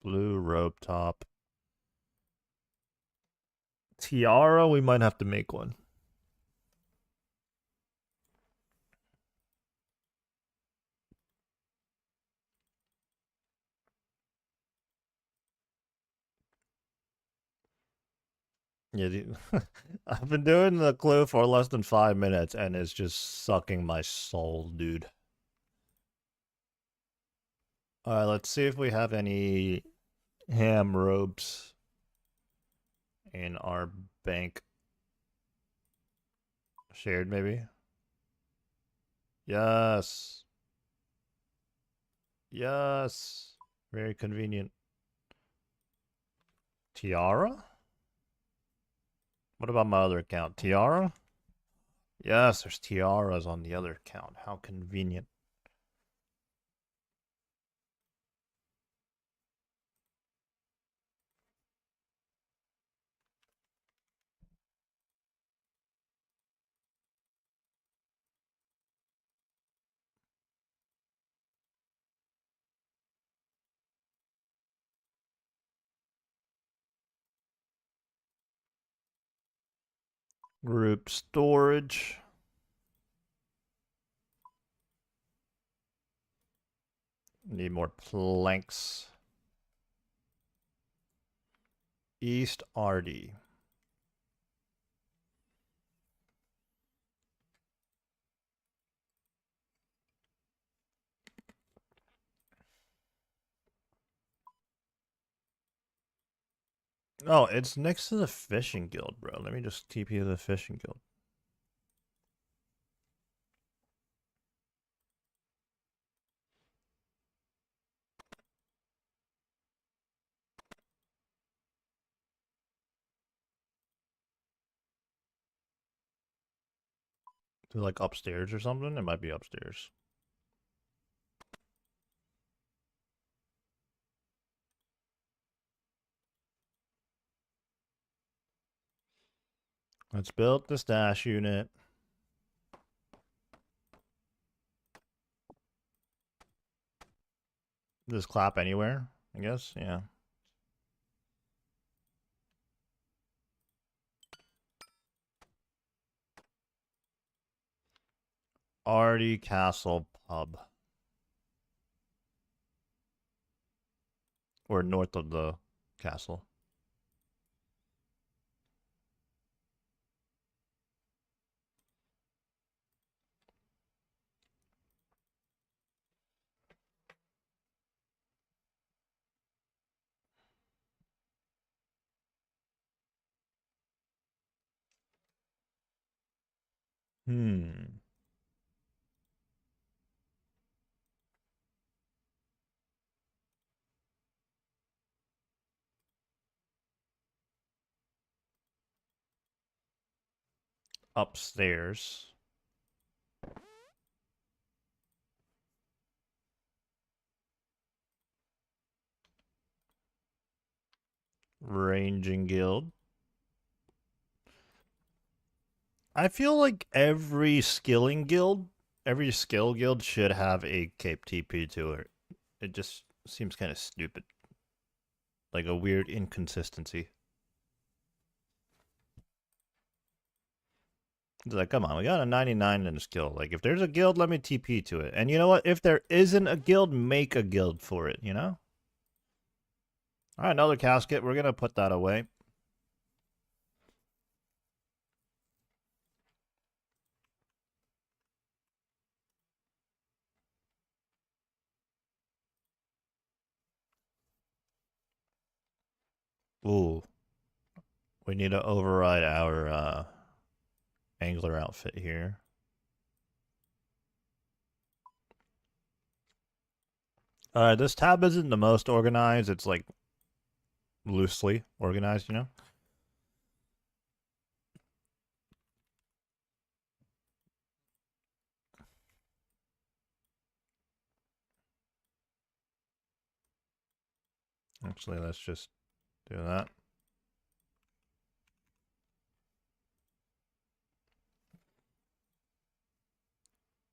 Blue rope top. Tiara, we might have to make one. Yeah, I've been doing the clue for less than 5 minutes and it's just sucking my soul, dude. Alright, let's see if we have any ham ropes in our bank. Shared, maybe? Yes. Yes. Very convenient. Tiara? What about my other account? Tiara? Yes, there's tiaras on the other account. How convenient. Group storage. Need more planks. East RD. Oh, it's next to the fishing guild, bro. Let me just TP to the fishing guild. To like upstairs or something? It might be upstairs. Let's build the stash unit. Just clap anywhere, I guess. Yeah. RD Castle Pub. Or north of the castle. Hmm. Upstairs. Ranging guild. I feel like every skilling guild, every skill guild should have a cape TP to it. It just seems kind of stupid. Like a weird inconsistency. It's like, come on, we got a 99 in a skill. Like, if there's a guild, let me TP to it. And you know what? If there isn't a guild, make a guild for it, you know? Alright, another casket. We're gonna put that away. Ooh. We need to override our angler outfit here. This tab isn't the most organized. It's like loosely organized, you know? Actually, let's just do that.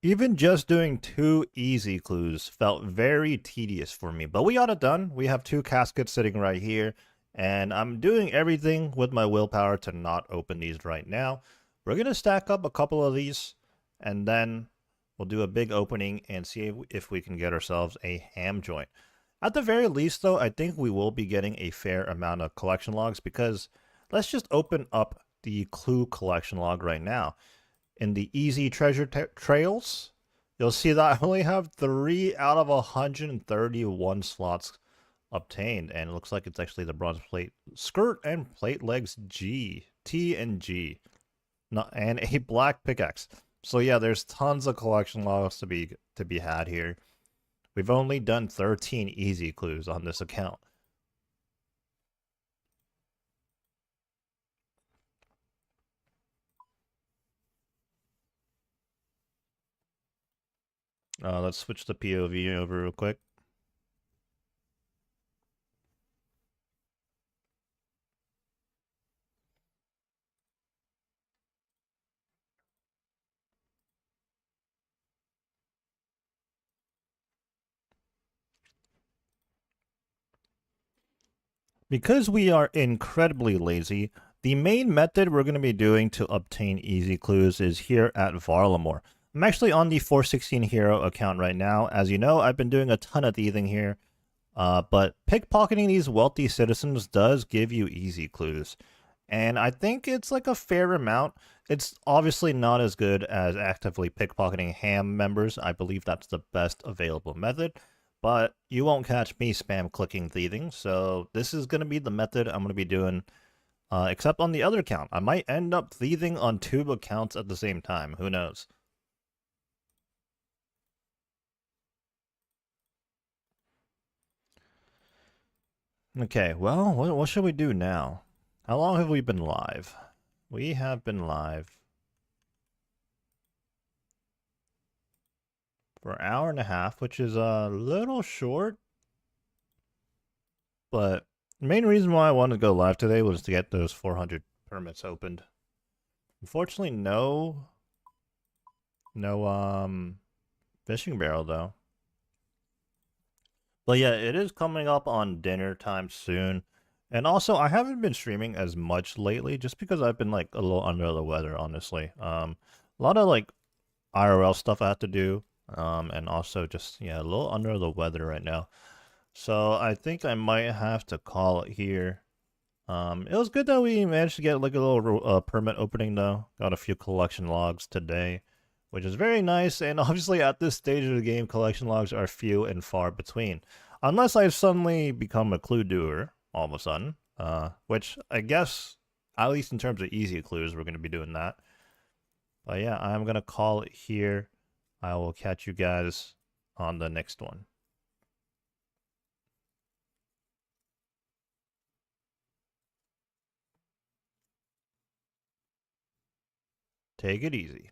Even just doing 2 easy clues felt very tedious for me, but we got it done. We have 2 caskets sitting right here, and I'm doing everything with my willpower to not open these right now. We're going to stack up a couple of these, and then we'll do a big opening and see if we can get ourselves a ham joint. At the very least, though, I think we will be getting a fair amount of collection logs, because let's just open up the clue collection log right now. In the easy treasure trails, you'll see that I only have 3 out of 131 slots obtained, and it looks like it's actually the bronze plate skirt and plate legs T and G, and a black pickaxe. So yeah, there's tons of collection logs to be had here. We've only done 13 easy clues on this account. Let's switch the POV over real quick. Because we are incredibly lazy, the main method we're going to be doing to obtain easy clues is here at Varlamore. I'm actually on the 416 hero account right now. As you know, I've been doing a ton of thieving here, but pickpocketing these wealthy citizens does give you easy clues. And I think it's like a fair amount. It's obviously not as good as actively pickpocketing ham members. I believe that's the best available method. But you won't catch me spam clicking thieving, so this is going to be the method I'm going to be doing, except on the other account. I might end up thieving on 2 accounts at the same time. Who knows? Okay, well, what should we do now? How long have we been live? We have been live for an hour and a half, which is a little short. But the main reason why I wanted to go live today was to get those 400 permits opened. Unfortunately, no fishing barrel though. But yeah, it is coming up on dinner time soon. And also, I haven't been streaming as much lately just because I've been like a little under the weather, honestly. A lot of like IRL stuff I have to do. And also just, yeah, a little under the weather right now. So I think I might have to call it here. It was good that we managed to get like a little permit opening though. Got a few collection logs today, which is very nice. And obviously at this stage of the game, collection logs are few and far between. Unless I suddenly become a clue doer all of a sudden, which I guess, at least in terms of easy clues, we're going to be doing that. But yeah, I'm going to call it here. I will catch you guys on the next one. Take it easy.